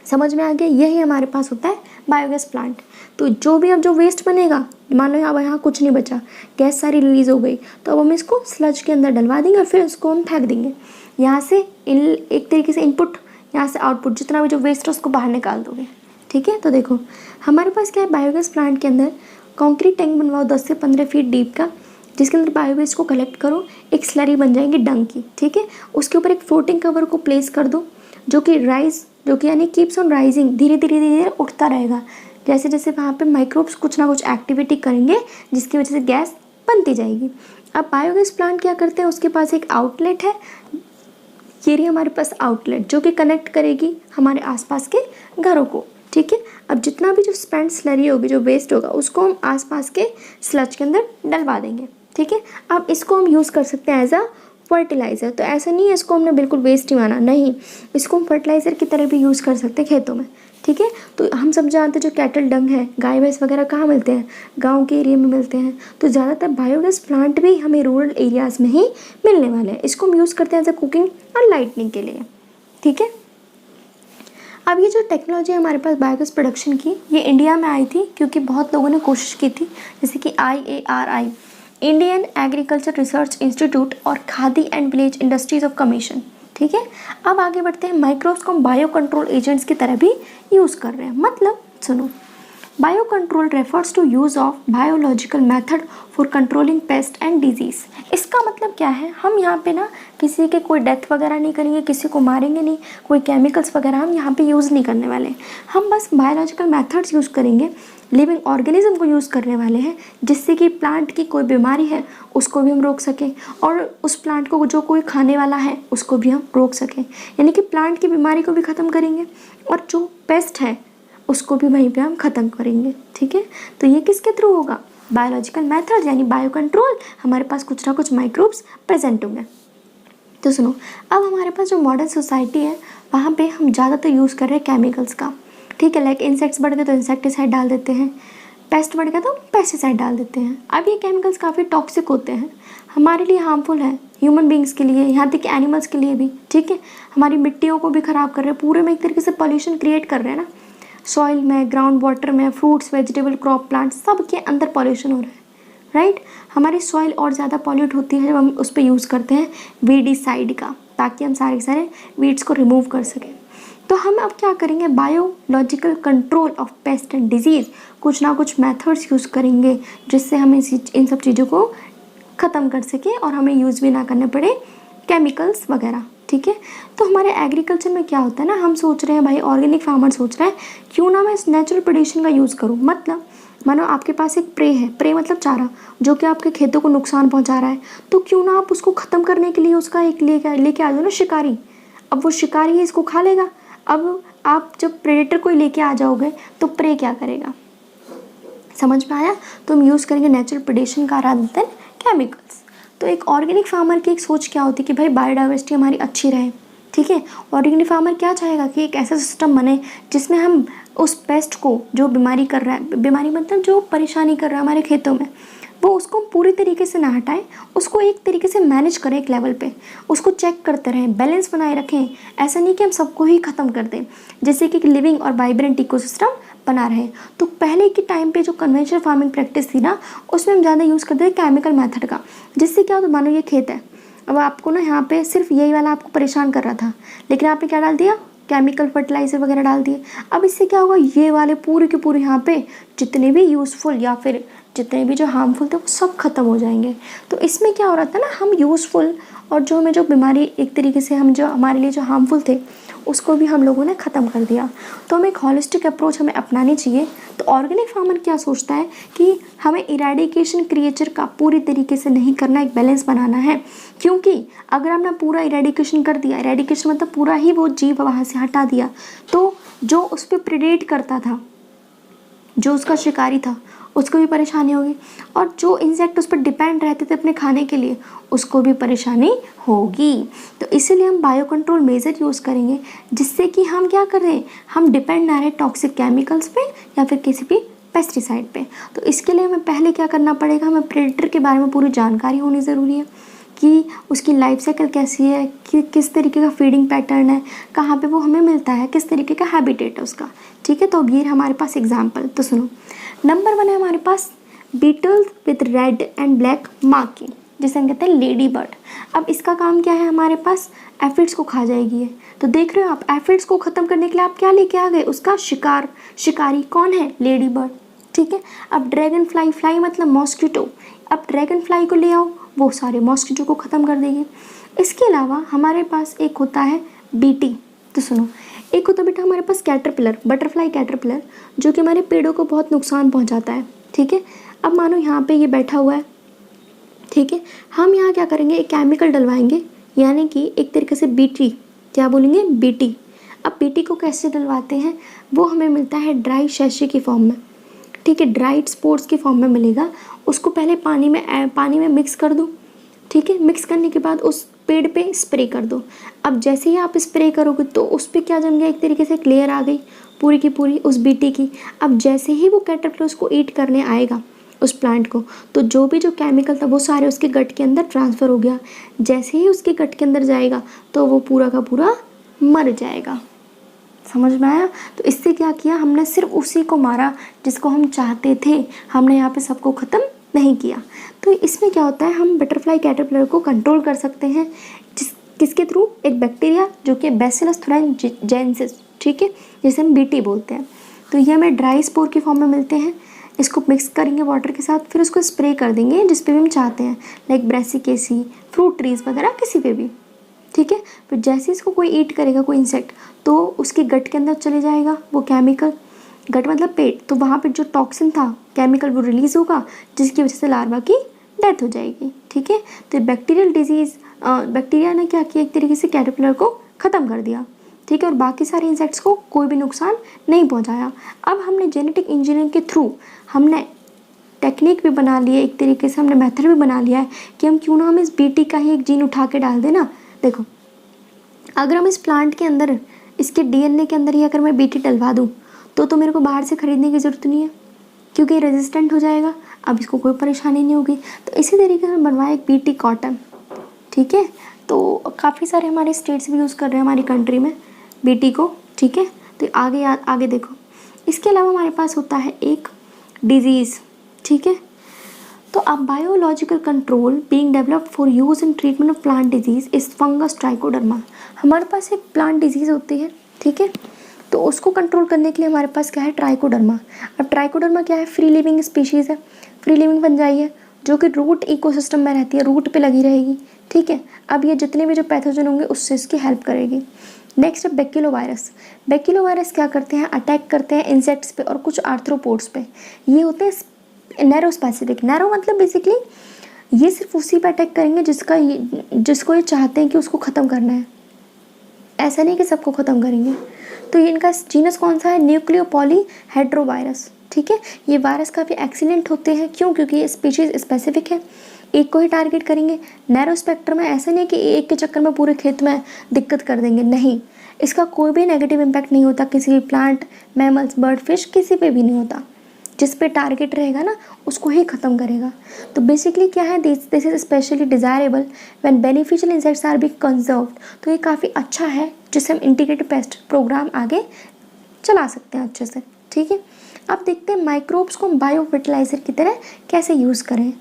समझ में आ गया, यही हमारे पास होता है बायोगैस प्लांट। तो जो भी अब जो वेस्ट बनेगा, मान लो अब यहाँ कुछ नहीं बचा, गैस सारी रिलीज़ हो गई, तो अब हम इसको स्लज के अंदर डलवा देंगे और फिर उसको हम फेंक देंगे। यहाँ से एक तरीके से इनपुट, यहाँ से आउटपुट, जितना भी जो वेस्ट है उसको बाहर निकाल दोगे, ठीक है। तो देखो हमारे पास क्या है, बायोगैस प्लांट के अंदर कॉन्क्रीट टैंक बनवाओ 10 से 15 फीट डीप का, जिसके अंदर बायोवेस्ट को कलेक्ट करो, एक स्लरी बन जाएगी डंग की, ठीक है। उसके ऊपर एक फ्लोटिंग कवर को प्लेस कर दो, जो कि यानी कीप्स ऑन राइजिंग, धीरे धीरे उठता रहेगा, जैसे जैसे वहाँ पे माइक्रोब्स कुछ ना कुछ एक्टिविटी करेंगे, जिसकी वजह से गैस बनती जाएगी। अब बायोगैस प्लांट क्या करते हैं, उसके पास एक आउटलेट है, ये रही हमारे पास आउटलेट, जो कि कनेक्ट करेगी हमारे आसपास के घरों को, ठीक है। अब जितना भी जो स्पेंड स्लरी होगी, जो वेस्ट होगा, उसको हम आसपास के स्लज के अंदर डलवा देंगे, ठीक है। अब इसको हम यूज़ कर सकते हैं एज अ फर्टिलाइज़र। तो ऐसा नहीं है इसको हमने बिल्कुल वेस्ट ही माना, नहीं, इसको हम फर्टिलाइज़र की तरह भी यूज़ कर सकते हैं खेतों में, ठीक है। तो हम सब जानते हैं जो कैटल डंग है, गाय भैंस वगैरह कहाँ मिलते हैं, गांव के एरिया में मिलते हैं। तो ज़्यादातर बायोगैस प्लांट भी हमें रूरल एरियाज़ में ही मिलने वाले हैं। इसको हम यूज़ करते हैं एज अ कुकिंग और लाइटनिंग के लिए, ठीक है। अब ये जो टेक्नोलॉजी है हमारे पास बायोगैस प्रोडक्शन की, ये इंडिया में आई थी क्योंकि बहुत लोगों ने कोशिश की थी, जैसे कि IARI, Indian agriculture research institute, और Khadi and village industries of commission, ठीक है। अब आगे बढ़ते हैं, माइक्रोब्स को हम बायो कंट्रोल एजेंट्स की तरह भी यूज़ कर रहे हैं। मतलब सुनो, bio control refers to use of biological method for controlling pest and disease. इसका मतलब क्या है, हम यहाँ पे ना किसी के कोई डेथ वगैरह नहीं करेंगे, किसी को मारेंगे नहीं, कोई केमिकल्स वगैरह हम यहाँ पे यूज़ नहीं करने वाले, हम बस बायोलॉजिकल मेथड्स यूज़ करेंगे, लिविंग ऑर्गेनिज्म को यूज़ करने वाले हैं, जिससे कि प्लांट की कोई बीमारी है उसको भी हम रोक सकें, और उस प्लांट को जो कोई खाने वाला है उसको भी हम रोक सकें। यानी कि प्लांट की बीमारी को भी ख़त्म करेंगे और जो पेस्ट है उसको भी वहीं पे हम ख़त्म करेंगे, ठीक है। तो ये किसके थ्रू होगा, बायोलॉजिकल मेथड, यानी बायो कंट्रोल। हमारे पास कुछ ना कुछ माइक्रोब्स प्रेजेंट होंगे। तो सुनो, अब हमारे पास जो मॉडर्न सोसाइटी है, वहाँ पे हम ज़्यादातर यूज़ कर रहे हैं केमिकल्स का, ठीक है। लाइक इंसेक्ट्स बढ़ गए तो इंसेक्टिसाइड डाल देते हैं, पेस्ट बढ़ गया तो पेस्टिसाइड डाल देते हैं। अब ये केमिकल्स काफ़ी टॉक्सिक होते हैं, हमारे लिए हार्मफुल है, ह्यूमन बींग्स के लिए, यहाँ तक कि एनिमल्स के लिए भी, ठीक है। हमारी मिट्टियों को भी ख़राब कर रहे हैं, पूरे में एक तरीके से पॉल्यूशन क्रिएट कर रहे हैं ना, सॉइल में, ग्राउंड वाटर में, फ्रूट्स, वेजिटेबल, क्रॉप, प्लांट, सब के अंदर पॉल्यूशन हो रहा है, राइट। हमारी सॉइल और ज़्यादा पॉल्यूट होती है जब हम उस पर यूज़ करते हैं वीडिसाइड का, ताकि हम सारे वीड्स को रिमूव कर सकें। तो हम अब क्या करेंगे, biological control of paste and disease, कुछ ना कुछ मेथड्स यूज़ करेंगे, जिससे हम इन सब चीज़ों को ख़त्म कर सकें और हमें यूज़ भी ना करने पड़े केमिकल्स वगैरह, ठीक है। तो हमारे एग्रीकल्चर में क्या होता है ना, हम सोच रहे हैं भाई, ऑर्गेनिक फार्मर सोच रहे हैं क्यों ना मैं इस नेचुरल प्रोडक्शन का यूज़ करूँ। मतलब मानो आपके पास एक प्रे है, प्रे मतलब चारा, जो कि आपके खेतों को नुकसान पहुंचा रहा है, तो क्यों ना आप उसको ख़त्म करने के लिए उसका एक लेके आ जाओ ना शिकारी। अब वो शिकारी है, इसको खा लेगा। अब आप जब प्रेडेटर को लेके आ जाओगे तो प्रे क्या करेगा, समझ में आया। तो हम यूज़ करेंगे नेचुरल प्रोडक्शन का रादर देन केमिकल्स। तो एक ऑर्गेनिक फार्मर की एक सोच क्या होती है कि भाई बायोडाइवर्सिटी हमारी अच्छी रहे, ठीक है। ऑर्गेनिक फार्मर क्या चाहेगा कि एक ऐसा सिस्टम बने जिसमें हम उस पेस्ट को, जो बीमारी कर रहा है, बीमारी मतलब जो परेशानी कर रहा है हमारे खेतों में, वो उसको पूरी तरीके से ना हटाएं, उसको एक तरीके से मैनेज करें, एक लेवल पे उसको चेक करते रहें, बैलेंस बनाए रखें। ऐसा नहीं कि हम सबको ही ख़त्म कर दें, जैसे कि लिविंग और वाइब्रेंट इकोसिस्टम बना रहे। तो पहले के टाइम पे जो कन्वेंशनल फार्मिंग प्रैक्टिस थी ना, उसमें हम ज़्यादा यूज़ करते थे केमिकल मेथड का, जिससे क्या होता, मानो ये खेत है, अब आपको ना यहाँ पे सिर्फ यही वाला आपको परेशान कर रहा था, लेकिन आपने क्या डाल दिया, केमिकल फर्टिलाइज़र वगैरह डाल दिए। अब इससे क्या होगा, ये वाले पूरे के पूरे यहाँ पे जितने भी यूज़फुल या फिर जितने भी जो हार्मफुल थे वो सब खत्म हो जाएंगे। तो इसमें क्या हो रहा था ना, हम यूज़फुल और जो हमें जो बीमारी एक तरीके से हम जो हमारे लिए जो हार्मफुल थे उसको भी हम लोगों ने ख़त्म कर दिया। तो हमें एक हॉलिस्टिक अप्रोच हमें अपनानी चाहिए। तो ऑर्गेनिक फार्मर क्या सोचता है कि हमें इरेडिकेशन क्रिएचर का पूरी तरीके से नहीं करना, एक बैलेंस बनाना है। क्योंकि अगर हमने पूरा इरेडिकेशन कर दिया, इरेडिकेशन मतलब पूरा ही वो जीव वहाँ से हटा दिया, तो जो उस पर प्रेडेट करता था, जो उसका शिकारी था, उसको भी परेशानी होगी, और जो इंसेक्ट उस पर डिपेंड रहते थे अपने खाने के लिए, उसको भी परेशानी होगी। तो इसीलिए हम बायो कंट्रोल मेजर यूज़ करेंगे, जिससे कि हम क्या कर रहे हैं, हम डिपेंड ना रहे टॉक्सिक केमिकल्स पे या फिर किसी भी पेस्टिसाइड पे। तो इसके लिए हमें पहले क्या करना पड़ेगा, हमें प्रेडेटर के बारे में पूरी जानकारी होनी ज़रूरी है कि उसकी लाइफ साइकिल कैसी है, कि किस तरीके का फीडिंग पैटर्न है, कहाँ पे वो हमें मिलता है, किस तरीके का हैबिटेट है उसका। ठीक है, तो अब ये हमारे पास एग्जांपल। तो सुनो, नंबर 1 है हमारे पास beetles with red and black marking, जिसे हम कहते हैं लेडी बर्ड। अब इसका काम क्या है, हमारे पास एफिड्स को खा जाएगी है। तो देख रहे हो आप, एफिड्स को ख़त्म करने के लिए आप क्या लेके आ गए, उसका शिकारी कौन है, लेडी बर्ड। ठीक है, अब ड्रैगन फ्लाई, फ्लाई मतलब मॉस्किटो, अब ड्रैगन फ्लाई को ले आओ, वो सारे मॉस्किटो को ख़त्म कर देगी। इसके अलावा हमारे पास एक होता है बीटी। तो सुनो, एक होता है बेटा हमारे पास कैटरपिलर, बटरफ्लाई कैटरपिलर, जो कि हमारे पेड़ों को बहुत नुकसान पहुंचाता है। ठीक है, अब मानो यहाँ पे ये बैठा हुआ है, ठीक है, हम यहाँ क्या करेंगे, एक केमिकल डलवाएंगे, यानी कि एक तरीके से बीटी, क्या बोलेंगे, बीटी। अब बीटी को कैसे डलवाते हैं, वो हमें मिलता है ड्राई शैशे की फॉर्म में। ठीक है, ड्राइड स्पोर्ट्स की फॉर्म में मिलेगा। उसको पहले पानी में मिक्स कर दो। ठीक है, मिक्स करने के बाद उस पेड़ पे स्प्रे कर दो। अब जैसे ही आप स्प्रे करोगे तो उस पर क्या जम गया, एक तरीके से एक लेयर आ गई पूरी की पूरी उस बीटी की। अब जैसे ही वो कैटरपिलर उसको ईट करने आएगा उस प्लांट को, तो जो भी जो केमिकल था वो सारे उसके गट के अंदर ट्रांसफ़र हो गया। जैसे ही उसके गट के अंदर जाएगा तो वो पूरा का पूरा मर जाएगा। समझ में आया। तो इससे क्या किया, हमने सिर्फ उसी को मारा जिसको हम चाहते थे, हमने यहाँ पे सबको ख़त्म नहीं किया। तो इसमें क्या होता है, हम बटरफ्लाई कैटरपिलर को कंट्रोल कर सकते हैं किसके थ्रू, एक बैक्टीरिया जो कि बैसिलस थुराइजेंसिस, ठीक है, जिसे हम बीटी बोलते हैं। तो ये हमें ड्राई स्पोर की फॉर्म में मिलते हैं। इसको मिक्स करेंगे वाटर के साथ, फिर उसको स्प्रे कर देंगे जिस पे भी हम चाहते हैं, लाइक ब्रेसिकेसी, फ्रूट ट्रीज वगैरह, किसी पे भी। ठीक है, फिर जैसे इसको कोई ईट करेगा, कोई इंसेक्ट, तो उसके गट के अंदर चले जाएगा वो केमिकल, गट मतलब पेट, तो वहाँ पे जो टॉक्सिन था, केमिकल, वो रिलीज़ होगा, जिसकी वजह से लार्वा की डेथ हो जाएगी। ठीक है, तो बैक्टीरियल डिजीज़, बैक्टीरिया ने क्या किया, एक तरीके से कैटरपिलर को ख़त्म कर दिया। ठीक है, और बाकी सारे इंसेक्ट्स को कोई भी नुकसान नहीं पहुँचाया। अब हमने जेनेटिक इंजीनियरिंग के थ्रू हमने टेक्निक भी बना ली है, एक तरीके से हमने मेथड भी बना लिया है कि हम क्यों ना हम इस बीटी का ही एक जीन उठा के डाल दें ना। देखो, अगर हम इस प्लांट के अंदर, इसके डीएनए के अंदर ही अगर मैं बीटी डलवा दूँ तो मेरे को बाहर से ख़रीदने की ज़रूरत नहीं है, क्योंकि रेजिस्टेंट हो जाएगा, अब इसको कोई परेशानी नहीं होगी। तो इसी तरीके से बनवाया एक बीटी कॉटन। ठीक है, तो काफ़ी सारे हमारे स्टेट्स भी यूज़ कर रहे हैं हमारी कंट्री में बीटी को। ठीक है, तो आगे देखो, इसके अलावा हमारे पास होता है एक डिजीज़। ठीक है, तो अब biological control being developed for use in treatment of plant disease is fungus trichoderma. हमारे पास एक प्लांट डिजीज़ होती है, ठीक है, तो उसको कंट्रोल करने के लिए हमारे पास क्या है, ट्राइकोडर्मा। अब ट्राइकोडर्मा क्या है, फ्री लिविंग स्पीशीज़ है, फ्री लिविंग फंजाई है, जो कि रूट इकोसिस्टम में रहती है, रूट पे लगी रहेगी। ठीक है, अब ये जितने भी जो पैथोजन होंगे उससे इसकी हेल्प करेगी। नेक्स्ट है बैक्यूलोवायरस। बैक्यूलोवायरस क्या करते हैं, अटैक करते हैं इंसेक्ट्स पे और कुछ आर्थ्रोपोड्स पे। ये होते हैं नैरो स्पेसिफिक, नैरो मतलब बेसिकली ये सिर्फ उसी पे अटैक करेंगे जिसको ये चाहते हैं कि उसको ख़त्म करना है, ऐसा नहीं कि सबको ख़त्म करेंगे। तो ये इनका जीनस कौन सा है, न्यूक्लियोपॉलीहेड्रोवायरस। ठीक है, ये वायरस काफ़ी एक्सीलेंट होते हैं, क्यों, क्योंकि ये स्पीशीज़ स्पेसिफिक है, एक को ही टारगेट करेंगे। नैरो स्पेक्ट्रम में ऐसा नहीं कि एक के चक्कर में पूरे खेत में दिक्कत कर देंगे, नहीं, इसका कोई भी नेगेटिव इम्पैक्ट नहीं होता किसी भी प्लांट, मैमल्स, बर्ड, फिश, किसी पे भी नहीं होता। जिस पे टारगेट रहेगा ना उसको ही ख़त्म करेगा। तो बेसिकली क्या है, this is specially desirable when beneficial insects are be conserved. तो ये काफ़ी अच्छा है, जिससे हम इंटीग्रेटेड पेस्ट प्रोग्राम आगे चला सकते हैं अच्छे से। ठीक है, अब देखते हैं माइक्रोब्स को हम बायो फर्टिलाइज़र की तरह कैसे यूज़ करें।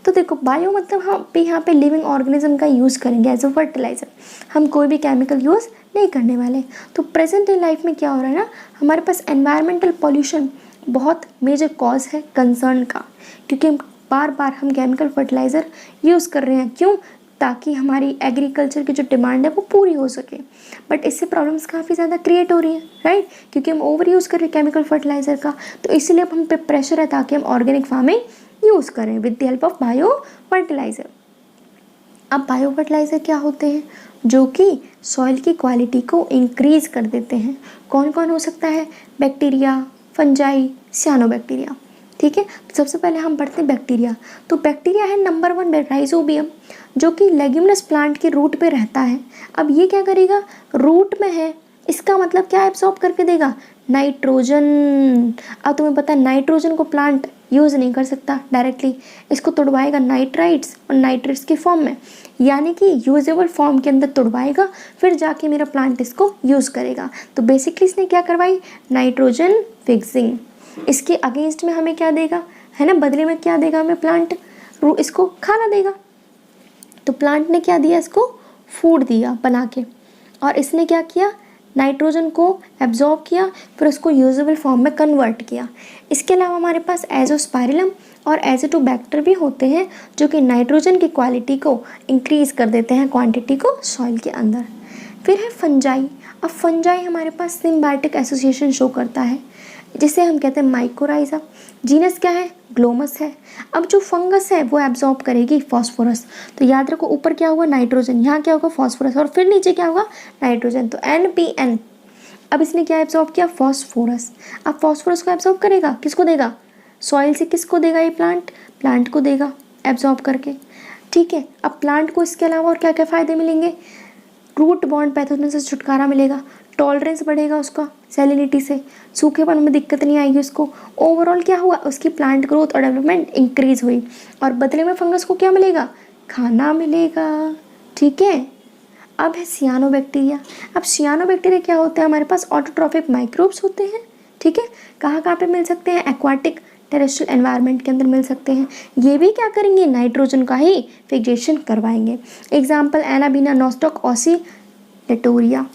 तो देखो, बायो मतलब हम भी यहाँ पे लिविंग ऑर्गेनिज्म का यूज़ करेंगे एज अ फर्टिलाइज़र, हम कोई भी केमिकल यूज़ नहीं करने वाले। तो प्रेजेंट डे लाइफ में क्या हो रहा है ना, हमारे पास एनवायरमेंटल पॉल्यूशन बहुत मेजर कॉज है कंसर्न का, क्योंकि बार बार हम केमिकल फर्टिलाइज़र यूज़ कर रहे हैं। क्यों, ताकि हमारी एग्रीकल्चर की जो डिमांड है वो पूरी हो सके। बट इससे प्रॉब्लम्स काफ़ी ज़्यादा क्रिएट हो रही हैं, राइट, क्योंकि हम ओवर यूज़ कर रहे हैं केमिकल फर्टिलाइज़र का। तो इसीलिए अब हम पे प्रेशर है ताकि हम ऑर्गेनिक फार्मिंग यूज़ करें with the help of bio fertiliser. अब बायो फर्टिलाइज़र क्या होते हैं? जो कि सॉइल की क्वालिटी को इंक्रीज़ कर देते हैं। कौन कौन हो सकता है? Bacteria, fungi, सियानोबैक्टीरिया। ठीक है, तो सबसे पहले हम पढ़ते हैं बैक्टीरिया। तो बैक्टीरिया है नंबर 1 राइजोबियम, जो कि लेग्यूमिनस प्लांट के रूट पे रहता है। अब ये क्या करेगा? रूट में है, इसका मतलब क्या एब्सॉर्ब करके देगा? नाइट्रोजन। अब तुम्हें पता है नाइट्रोजन को प्लांट यूज़ नहीं कर सकता डायरेक्टली, इसको तुड़वाएगा नाइट्राइट्स और नाइट्रेट्स की फॉर्म में, यानी कि यूजेबल फॉर्म के अंदर तुड़वाएगा, फिर जाके मेरा प्लांट इसको यूज़ करेगा। तो बेसिकली इसने क्या करवाई? Nitrogen fixing. इसके अगेंस्ट में हमें क्या देगा, है ना, बदले में क्या देगा हमें प्लांट? इसको खाना देगा। तो प्लांट ने क्या दिया? इसको फूड दिया बना के, और इसने क्या किया? नाइट्रोजन को एब्जॉर्ब किया, फिर उसको यूजेबल फॉर्म में कन्वर्ट किया। इसके अलावा हमारे पास एजोस्पाइरिलम और एजिटोबैक्टर भी होते हैं, जो कि नाइट्रोजन की क्वालिटी को इंक्रीज़ कर देते हैं, क्वांटिटी को सॉइल के अंदर। फिर है फंजाई। अब फंजाई हमारे पास सिम्बायोटिक एसोसिएशन शो करता है, जिसे हम कहते हैं माइकोराइजा। जीनस क्या है? ग्लोमस है। अब जो फंगस है वो एब्जॉर्ब करेगी फॉस्फोरस। तो याद रखो, ऊपर क्या होगा? नाइट्रोजन, यहाँ क्या होगा? फॉस्फोरस, और फिर नीचे क्या होगा? नाइट्रोजन, तो NPN। अब इसने क्या एब्जॉर्ब किया? फॉस्फोरस। अब फॉस्फोरस को एब्जॉर्ब करेगा, किसको देगा? सॉइल से किसको देगा? ये प्लांट को देगा एब्जॉर्ब करके। ठीक है, अब प्लांट को इसके अलावा और क्या क्या फ़ायदे मिलेंगे? रूट बॉन्ड पैथोजन से छुटकारा मिलेगा, टॉलरेंस बढ़ेगा उसका सैलिनिटी से, सूखेपन में दिक्कत नहीं आएगी उसको। ओवरऑल क्या हुआ? उसकी प्लांट ग्रोथ और डेवलपमेंट इंक्रीज हुई, और बदले में फंगस को क्या मिलेगा? खाना मिलेगा। ठीक है, अब है सियानोबैक्टीरिया। अब सियानोबैक्टीरिया क्या होता है? हमारे पास ऑटोट्रॉफिक माइक्रोब्स होते हैं। ठीक है, कहाँ कहाँ पे मिल सकते हैं? एक्वाटिक टेरेस्ट्रियल एनवायरनमेंट के अंदर मिल सकते हैं। ये भी क्या करेंगे? नाइट्रोजन का ही फिक्सेशन करवाएंगे। Example anabaena nostoc Oscillatoria.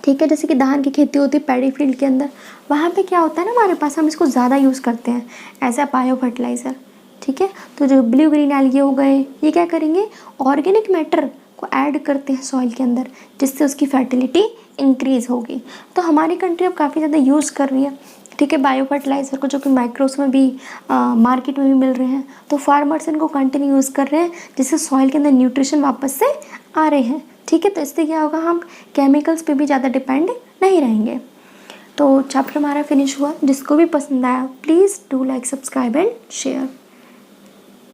ठीक है, जैसे कि धान की खेती होती है पैडी फील्ड के अंदर, वहाँ पे क्या होता है ना, हमारे पास हम इसको ज़्यादा यूज़ करते हैं एज अ बायो फर्टिलाइज़र। ठीक है, तो जो ब्लू ग्रीन एल्गी हो गए, ये क्या करेंगे? ऑर्गेनिक मैटर को ऐड करते हैं सॉइल के अंदर, जिससे उसकी फर्टिलिटी इंक्रीज़ होगी। तो हमारी कंट्री अब काफ़ी ज़्यादा यूज़ कर रही है, ठीक है, बायो फर्टिलाइज़र को, जो कि माइक्रोस में भी मार्केट में भी मिल रहे हैं। तो फार्मर्स इनको कंटिन्यू यूज़ कर रहे हैं, जिससे सॉइल के अंदर न्यूट्रिशन वापस से आ रहे हैं। ठीक है, तो इससे क्या होगा? हम केमिकल्स पे भी ज़्यादा डिपेंड नहीं रहेंगे। तो चैप्टर हमारा फिनिश हुआ। जिसको भी पसंद आया please do like, subscribe and share.